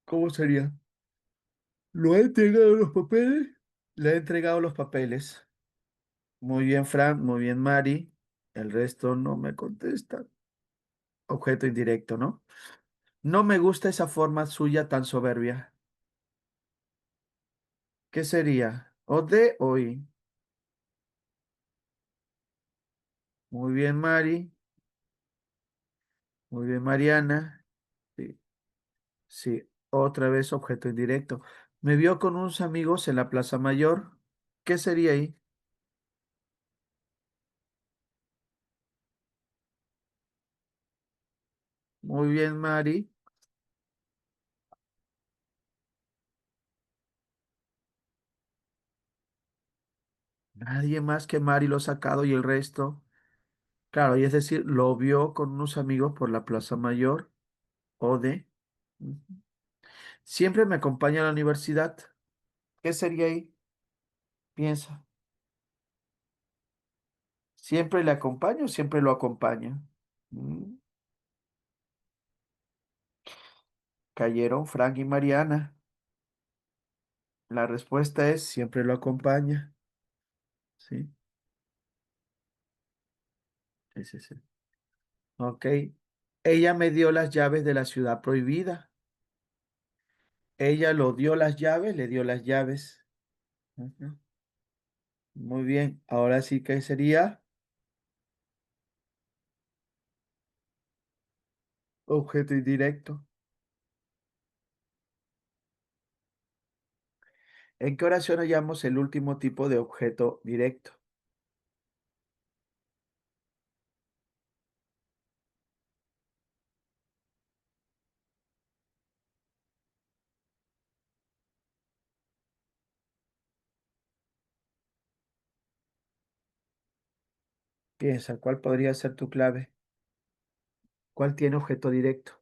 [SPEAKER 1] ¿Cómo sería? ¿Lo ha entregado los papeles? Le he entregado los papeles. Muy bien, Fran. Muy bien, Mari. El resto no me contesta. Objeto indirecto, ¿no? No me gusta esa forma suya tan soberbia. ¿Qué sería? O de o i. Muy bien, Mari. Muy bien, Mariana. Sí, sí. Otra vez objeto indirecto. Me vio con unos amigos en la Plaza Mayor. ¿Qué sería ahí? Muy bien, Mari. Nadie más que Mari lo ha sacado y el resto. Claro, y es decir, lo vio con unos amigos por la Plaza Mayor o de. Ujú. Siempre me acompaña a la universidad. ¿Qué sería ahí? Piensa. ¿Siempre le acompaño o siempre lo acompaña? Mm, Cayeron Frank y Mariana. La respuesta es siempre lo acompaña. Sí, sí, sí, sí. Ok. Ella me dio las llaves de la ciudad prohibida. Ella lo dio las llaves, le dio las llaves. Ujú. Muy bien. Ahora sí que sería objeto indirecto. ¿En qué oración hallamos el último tipo de objeto directo? Piensa, ¿cuál podría ser tu clave? ¿Cuál tiene objeto directo?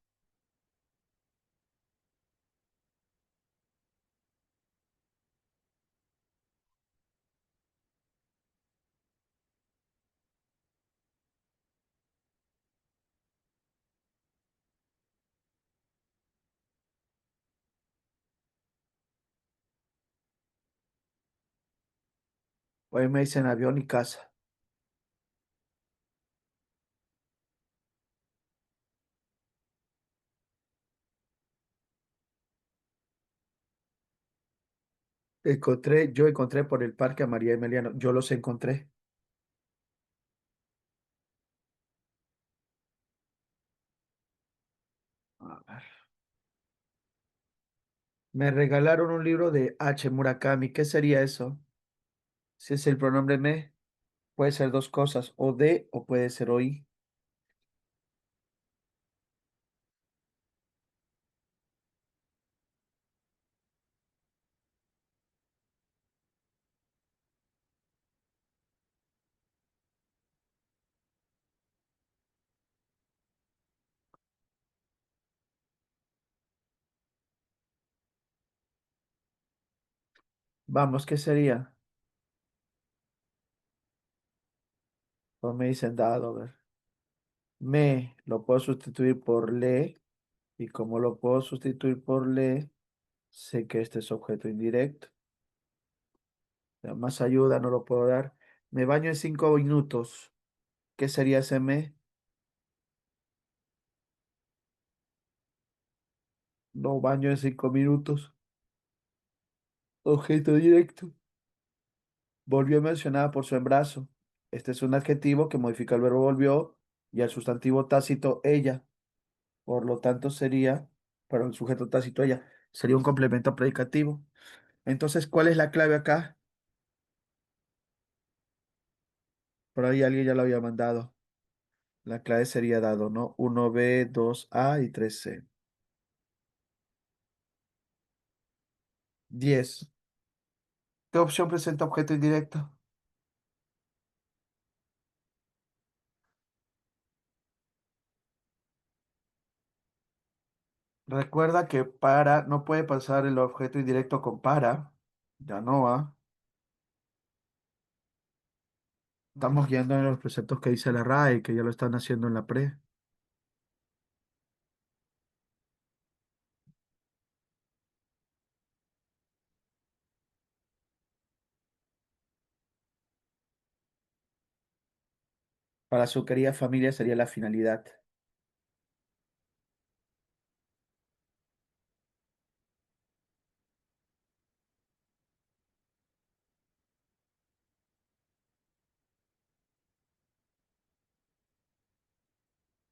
[SPEAKER 1] Hoy me dicen avión y casa. Yo encontré por el parque a María Emiliano. Yo los encontré. A ver. Me regalaron un libro de H. Murakami. ¿Qué sería eso? Si es el pronombre me, puede ser dos cosas, o de o puede ser oí. Vamos, ¿qué sería? Pues me dicen dado, a ver. Me lo puedo sustituir por le, y como lo puedo sustituir por le, sé que este es objeto indirecto. Ya más ayuda no lo puedo dar. Me baño en 5 minutos. ¿Qué sería ese me? No baño en 5 minutos. Objeto directo. Volvió mencionada por su embarazo. Este es un adjetivo que modifica el verbo volvió y al sustantivo tácito ella. Por lo tanto sería, para el sujeto tácito ella, sería un complemento predicativo. Entonces, ¿cuál es la clave acá? Por ahí alguien ya lo había mandado. La clave sería dado, ¿no? 1B, 2A y 3C. 10. ¿Qué opción presenta objeto indirecto? Recuerda que para no puede pasar el objeto indirecto con para. Ya no va. Estamos guiando en los preceptos que dice la RAE, que ya lo están haciendo en la pre. Para su querida familia sería la finalidad.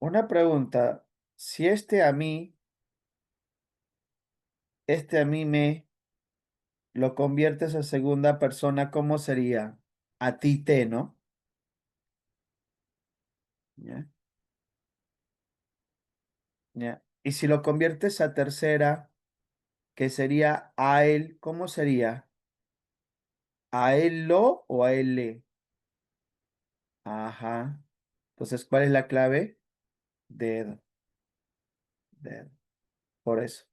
[SPEAKER 1] Una pregunta. Si este a mí me, lo conviertes a segunda persona, ¿cómo sería? A ti te, ¿no? Ya, ya. Y si lo conviertes a tercera, que sería a él, ¿cómo sería? ¿A él lo o a él le? Ajá. Entonces, ¿cuál es la clave? Dedo, dedo. Por eso.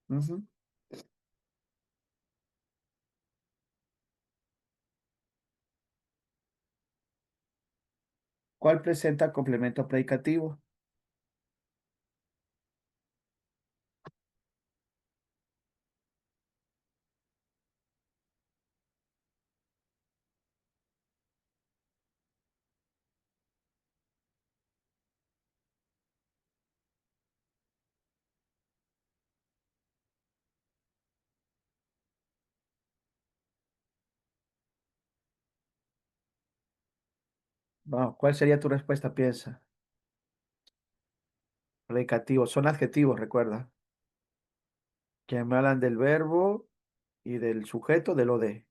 [SPEAKER 1] Ujú. ¿Cuál presenta complemento predicativo? Bueno, ¿cuál sería tu respuesta? Piensa. Predicativo. Son adjetivos, recuerda. Que me hablan del verbo y del sujeto de lo de.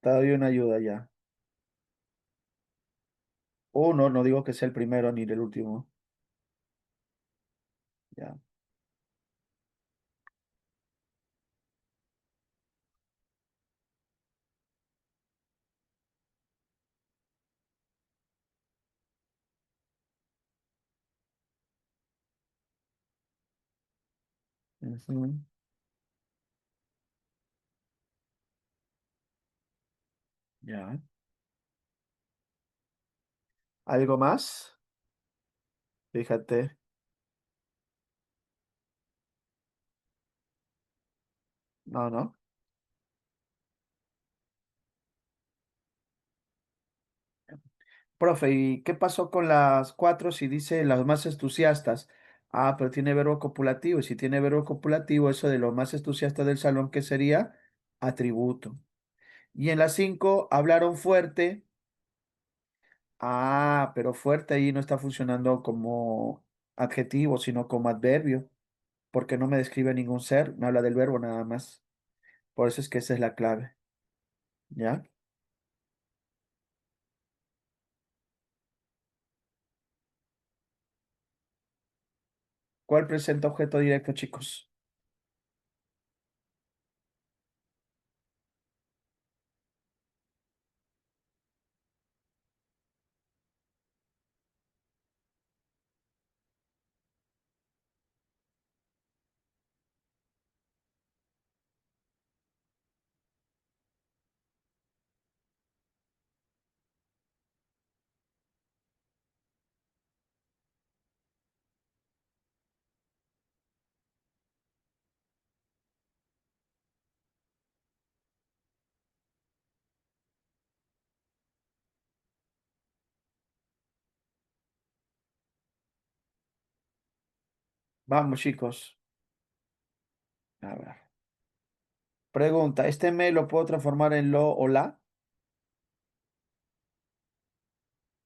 [SPEAKER 1] Te doy una ayuda ya. O no, no digo que sea el primero ni el último. Ya. Ujú. Ya. ¿Algo más? Fíjate. No, no. Profe, ¿y qué pasó con las cuatro si dice las más entusiastas? Ah, pero tiene verbo copulativo. Y si tiene verbo copulativo, eso de los más entusiastas del salón, ¿qué sería? Atributo. Y en las cinco hablaron fuerte. Ah, pero fuerte ahí no está funcionando como adjetivo, sino como adverbio, porque no me describe ningún ser, me habla del verbo nada más. Por eso es que esa es la clave. ¿Ya? ¿Cuál presenta objeto directo, chicos? Vamos, chicos. A ver. Pregunta, ¿este me lo puedo transformar en lo o la?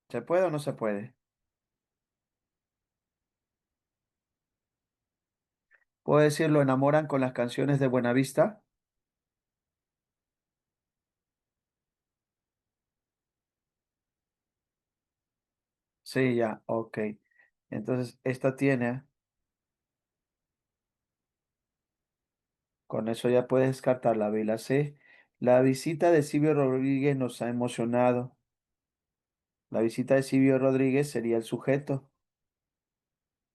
[SPEAKER 1] ¿Se puede o no se puede? ¿Puedo decir lo enamoran con las canciones de Buenavista? Sí, ya, ok. Entonces, esta tiene, con eso ya puedes descartar la B y la C. La visita de Silvio Rodríguez nos ha emocionado. La visita de Silvio Rodríguez sería el sujeto.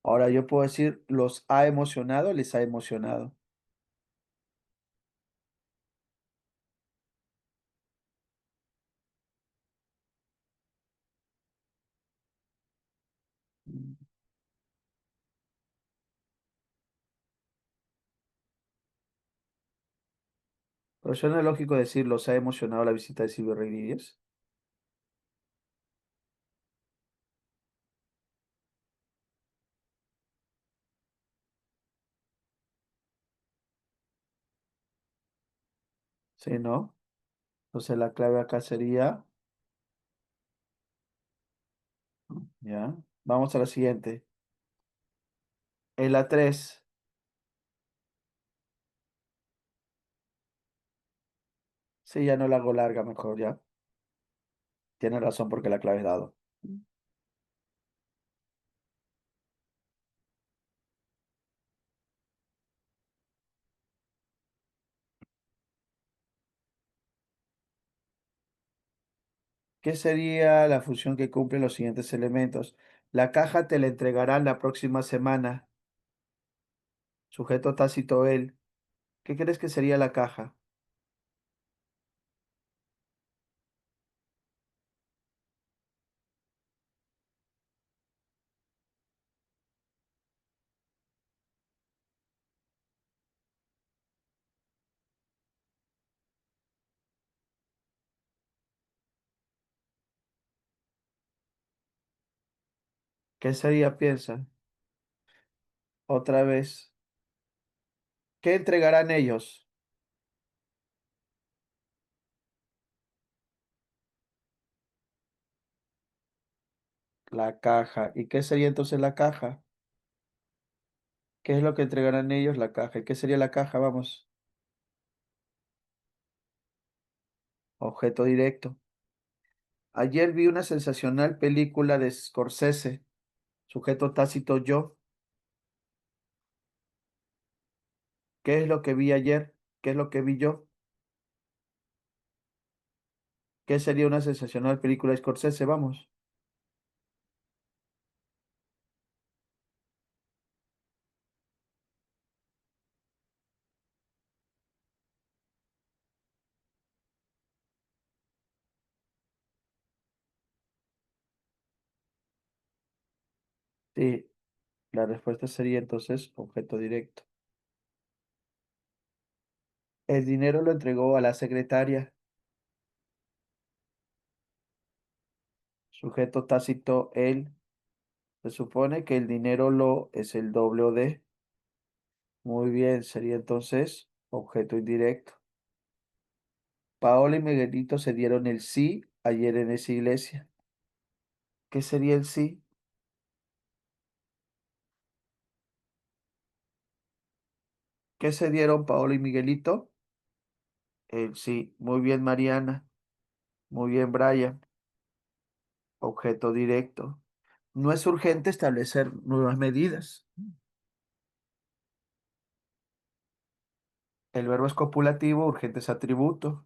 [SPEAKER 1] Ahora yo puedo decir los ha emocionado, les ha emocionado. Mm. Pero suena lógico decir los ha emocionado la visita de Silvio Rodríguez. Sí, ¿no? Entonces la clave acá sería, ya. Vamos a la siguiente. En la 3, sí, ya no la hago larga, mejor ya. Tienes razón porque la clave es dado. ¿Qué sería la función que cumplen los siguientes elementos? La caja te la entregarán la próxima semana. Sujeto tácito él. ¿Qué crees que sería la caja? ¿Qué sería, piensa? Otra vez. ¿Qué entregarán ellos? La caja. ¿Y qué sería entonces la caja? ¿Qué es lo que entregarán ellos? La caja. ¿Y qué sería la caja? Vamos. Objeto directo. Ayer vi una sensacional película de Scorsese. Sujeto tácito yo. ¿Qué es lo que vi ayer? ¿Qué es lo que vi yo? ¿Qué sería una sensacional película de Scorsese? Vamos. Sí, la respuesta sería entonces objeto directo. El dinero lo entregó a la secretaria. Sujeto tácito, él. Se supone que el dinero lo es el doble de. Muy bien, sería entonces objeto indirecto. Paola y Miguelito se dieron el sí ayer en esa iglesia. ¿Qué sería el sí? ¿Qué se dieron Paola y Miguelito? El sí. Muy bien, Mariana. Muy bien, Brian. Objeto directo. No es urgente establecer nuevas medidas. El verbo es copulativo, urgente es atributo.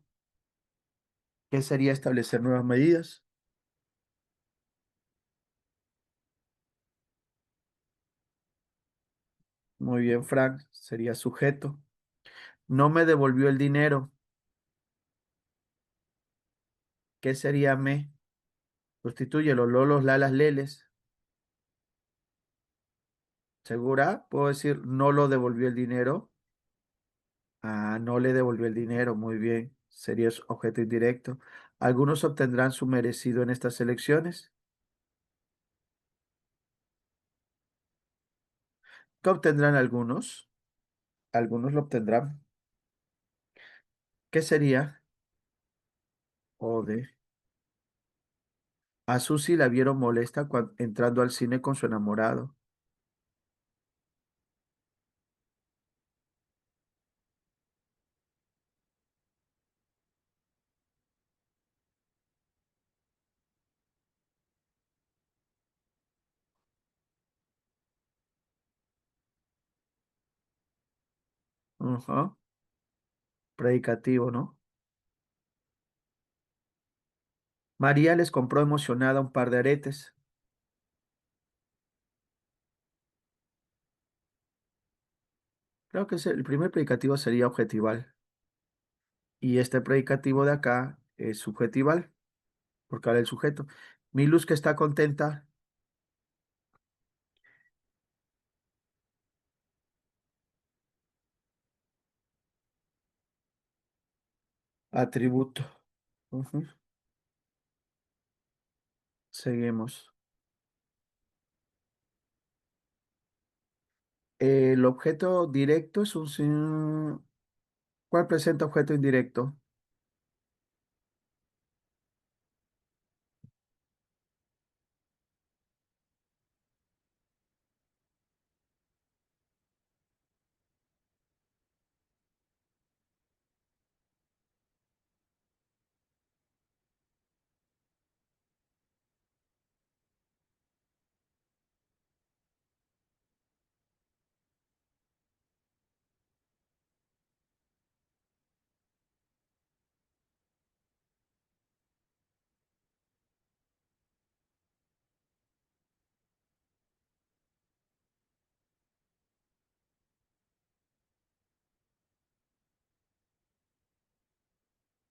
[SPEAKER 1] ¿Qué sería establecer nuevas medidas? Muy bien, Frank. Sería sujeto. No me devolvió el dinero. ¿Qué sería me? Sustituye los lolos, lalas, leles. ¿Segura? Puedo decir no lo devolvió el dinero. Ah, no le devolvió el dinero. Muy bien. Sería objeto indirecto. Algunos obtendrán su merecido en estas elecciones. ¿Qué obtendrán algunos? Algunos lo obtendrán. ¿Qué sería? O de. A Susi la vieron molesta entrando al cine con su enamorado. Ajá. Predicativo, ¿no? María les compró emocionada un par de aretes. Creo que el primer predicativo sería objetival. Y este predicativo de acá es subjetival, porque ahora el sujeto. Mi luz que está contenta, atributo. Ujú. Seguimos. El objeto directo es un... ¿Cuál presenta objeto indirecto?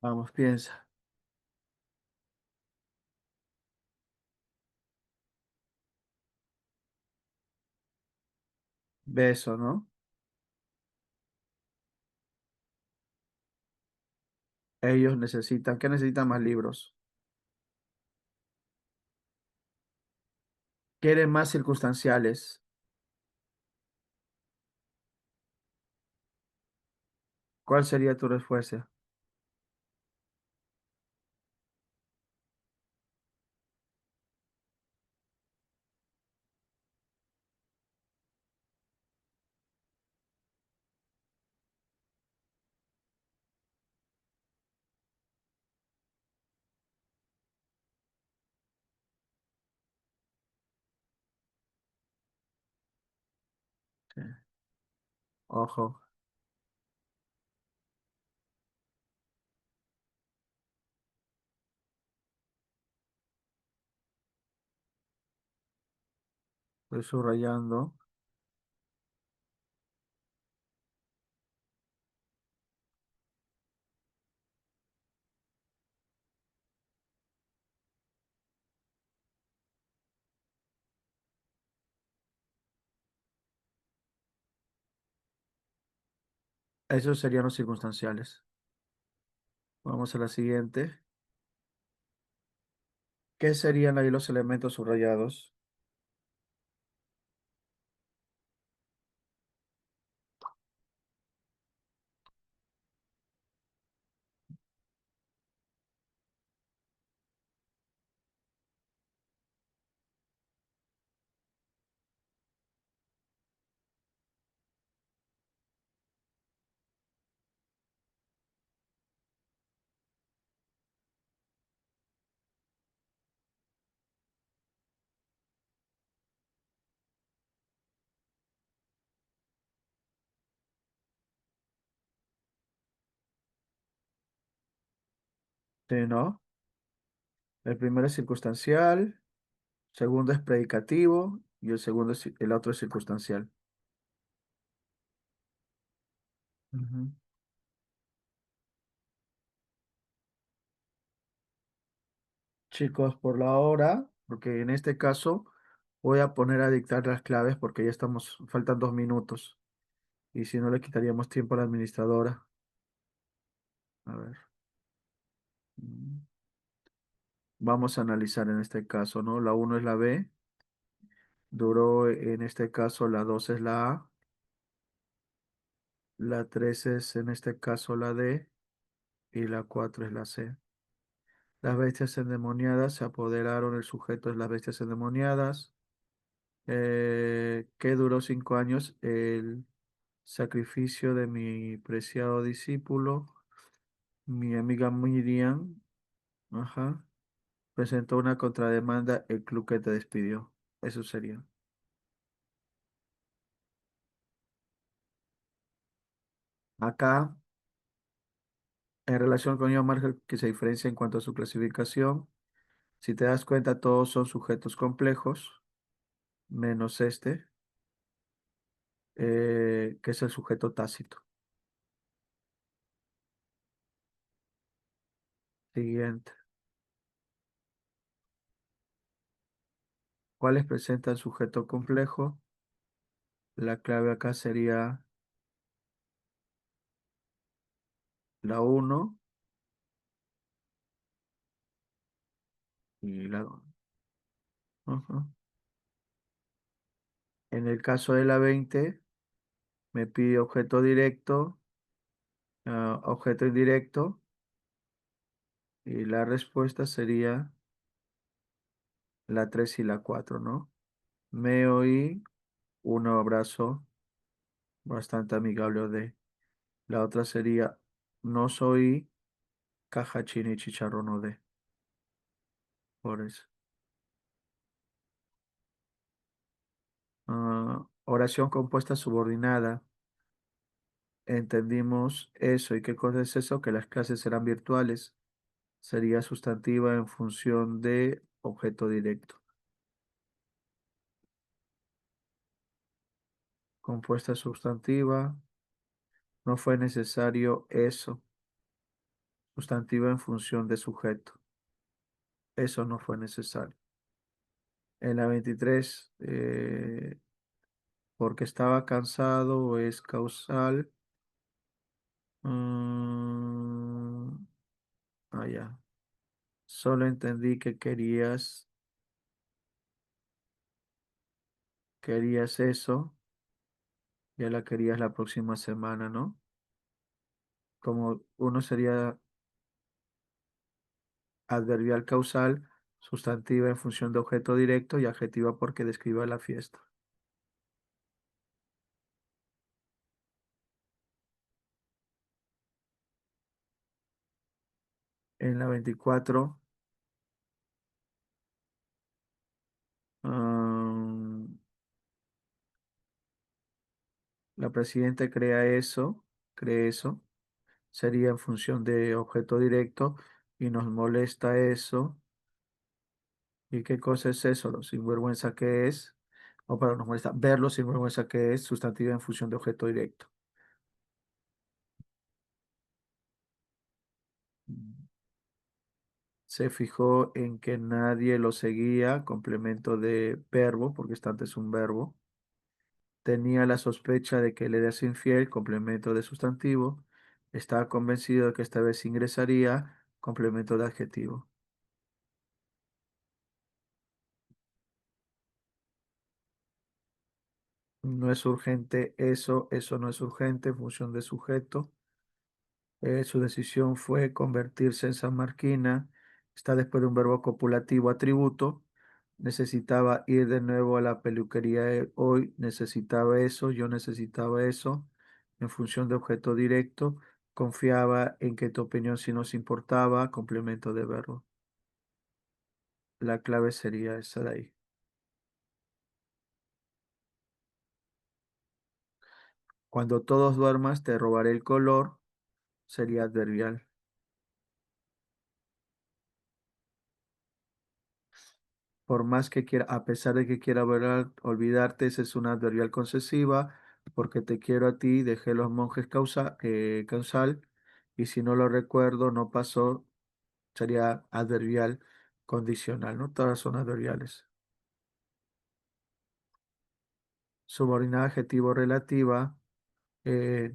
[SPEAKER 1] Vamos, piensa. Beso, ¿no? Ellos necesitan, ¿qué necesitan más libros? Quieren más circunstanciales. ¿Cuál sería tu respuesta? Sí. Ojo. Estoy subrayando. Esos serían los circunstanciales. Vamos a la siguiente. ¿Qué serían ahí los elementos subrayados? Sí, ¿no? El primero es circunstancial, segundo es predicativo y el otro es circunstancial. Ujú. Chicos, por la hora, porque en este caso voy a poner a dictar las claves porque ya estamos, faltan 2 minutos. Y si no, le quitaríamos tiempo a la administradora. A ver. mm, Vamos a analizar en este caso, ¿no? La uno es la B, duró en este caso la 2 es la A, la 3 es en este caso la D y la 4 es la C. Las bestias endemoniadas se apoderaron, el sujeto es las bestias endemoniadas. Que duró 5 años el sacrificio de mi preciado discípulo, mi amiga Miriam, ajá, presentó una contrademanda, el club que te despidió. Eso sería. Acá, en relación con Ian Marshall, que se diferencia en cuanto a su clasificación, si te das cuenta, todos son sujetos complejos, menos este, que es el sujeto tácito. Siguiente. ¿Cuáles presentan sujeto complejo? La clave acá sería la uno y la 2. En el caso de la 20 me pide objeto directo, objeto indirecto, y la respuesta sería la 3 y la 4, ¿no? Me oí, un abrazo bastante amigable de. La otra sería, no soy caja china y chicharrón de. Por eso. Oración compuesta subordinada. Entendimos eso. ¿Y qué cosa es eso? Que las clases serán virtuales. Sería sustantiva en función de objeto directo. Compuesta sustantiva. No fue necesario eso. Sustantiva en función de sujeto. Eso no fue necesario. En la 23, porque estaba cansado es causal. Mm, ya. Solo entendí que querías eso. Ya la querías la próxima semana, ¿no? Como uno sería adverbial causal, sustantiva en función de objeto directo y adjetiva porque describe la fiesta. En la 24, mm, la presidenta cree eso, sería en función de objeto directo y nos molesta eso. ¿Y qué cosa es eso? Lo sinvergüenza que es. O para nos molesta, verlo sin vergüenza que es sustantiva en función de objeto directo. Se fijó en que nadie lo seguía, complemento de verbo, porque está antes un verbo. Tenía la sospecha de que le era infiel, complemento de sustantivo. Estaba convencido de que esta vez ingresaría, complemento de adjetivo. No es urgente eso no es urgente en función de sujeto. Su decisión fue convertirse en San Marquina. Está después de un verbo copulativo atributo. Necesitaba ir de nuevo a la peluquería hoy. Necesitaba eso, yo necesitaba eso. En función de objeto directo. Confiaba en que tu opinión sí nos importaba. Complemento de verbo. La clave sería esa de ahí. Cuando todos duermas, te robaré el color. Sería adverbial. Por más que quiera, a pesar de que quiera olvidarte, esa es una adverbial concesiva, porque te quiero a ti, dejé los monjes causal, y si no lo recuerdo, no pasó, sería adverbial condicional, ¿no? Todas son adverbiales. Subordinada adjetivo relativa,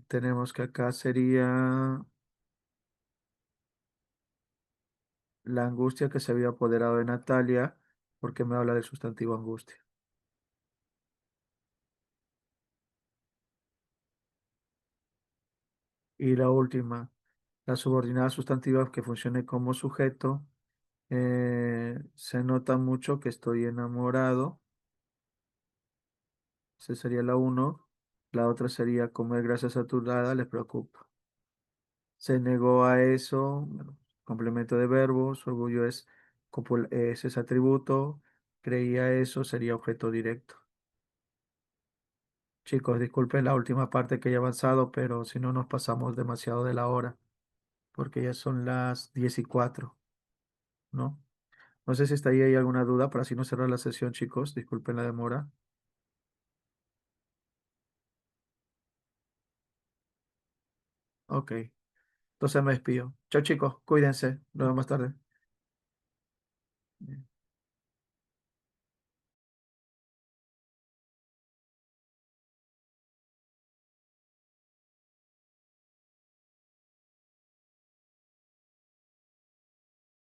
[SPEAKER 1] tenemos que acá sería la angustia que se había apoderado de Natalia, porque me habla del sustantivo angustia. Y la última, la subordinada sustantiva que funcione como sujeto. Se nota mucho que estoy enamorado. Esa sería la uno. La otra sería comer gracias a tu dada, le preocupa. Se negó a eso, bueno, complemento de verbo, su orgullo es ese atributo. Creía eso, sería objeto directo. Chicos, disculpen la última parte que he avanzado, pero si no nos pasamos demasiado de la hora, porque ya son las 10:04, ¿no? No sé si está ahí hay alguna duda para así no cerrar la sesión, chicos. Disculpen la demora. Ok. Entonces me despido. Chao chicos, cuídense. Nos vemos más tarde.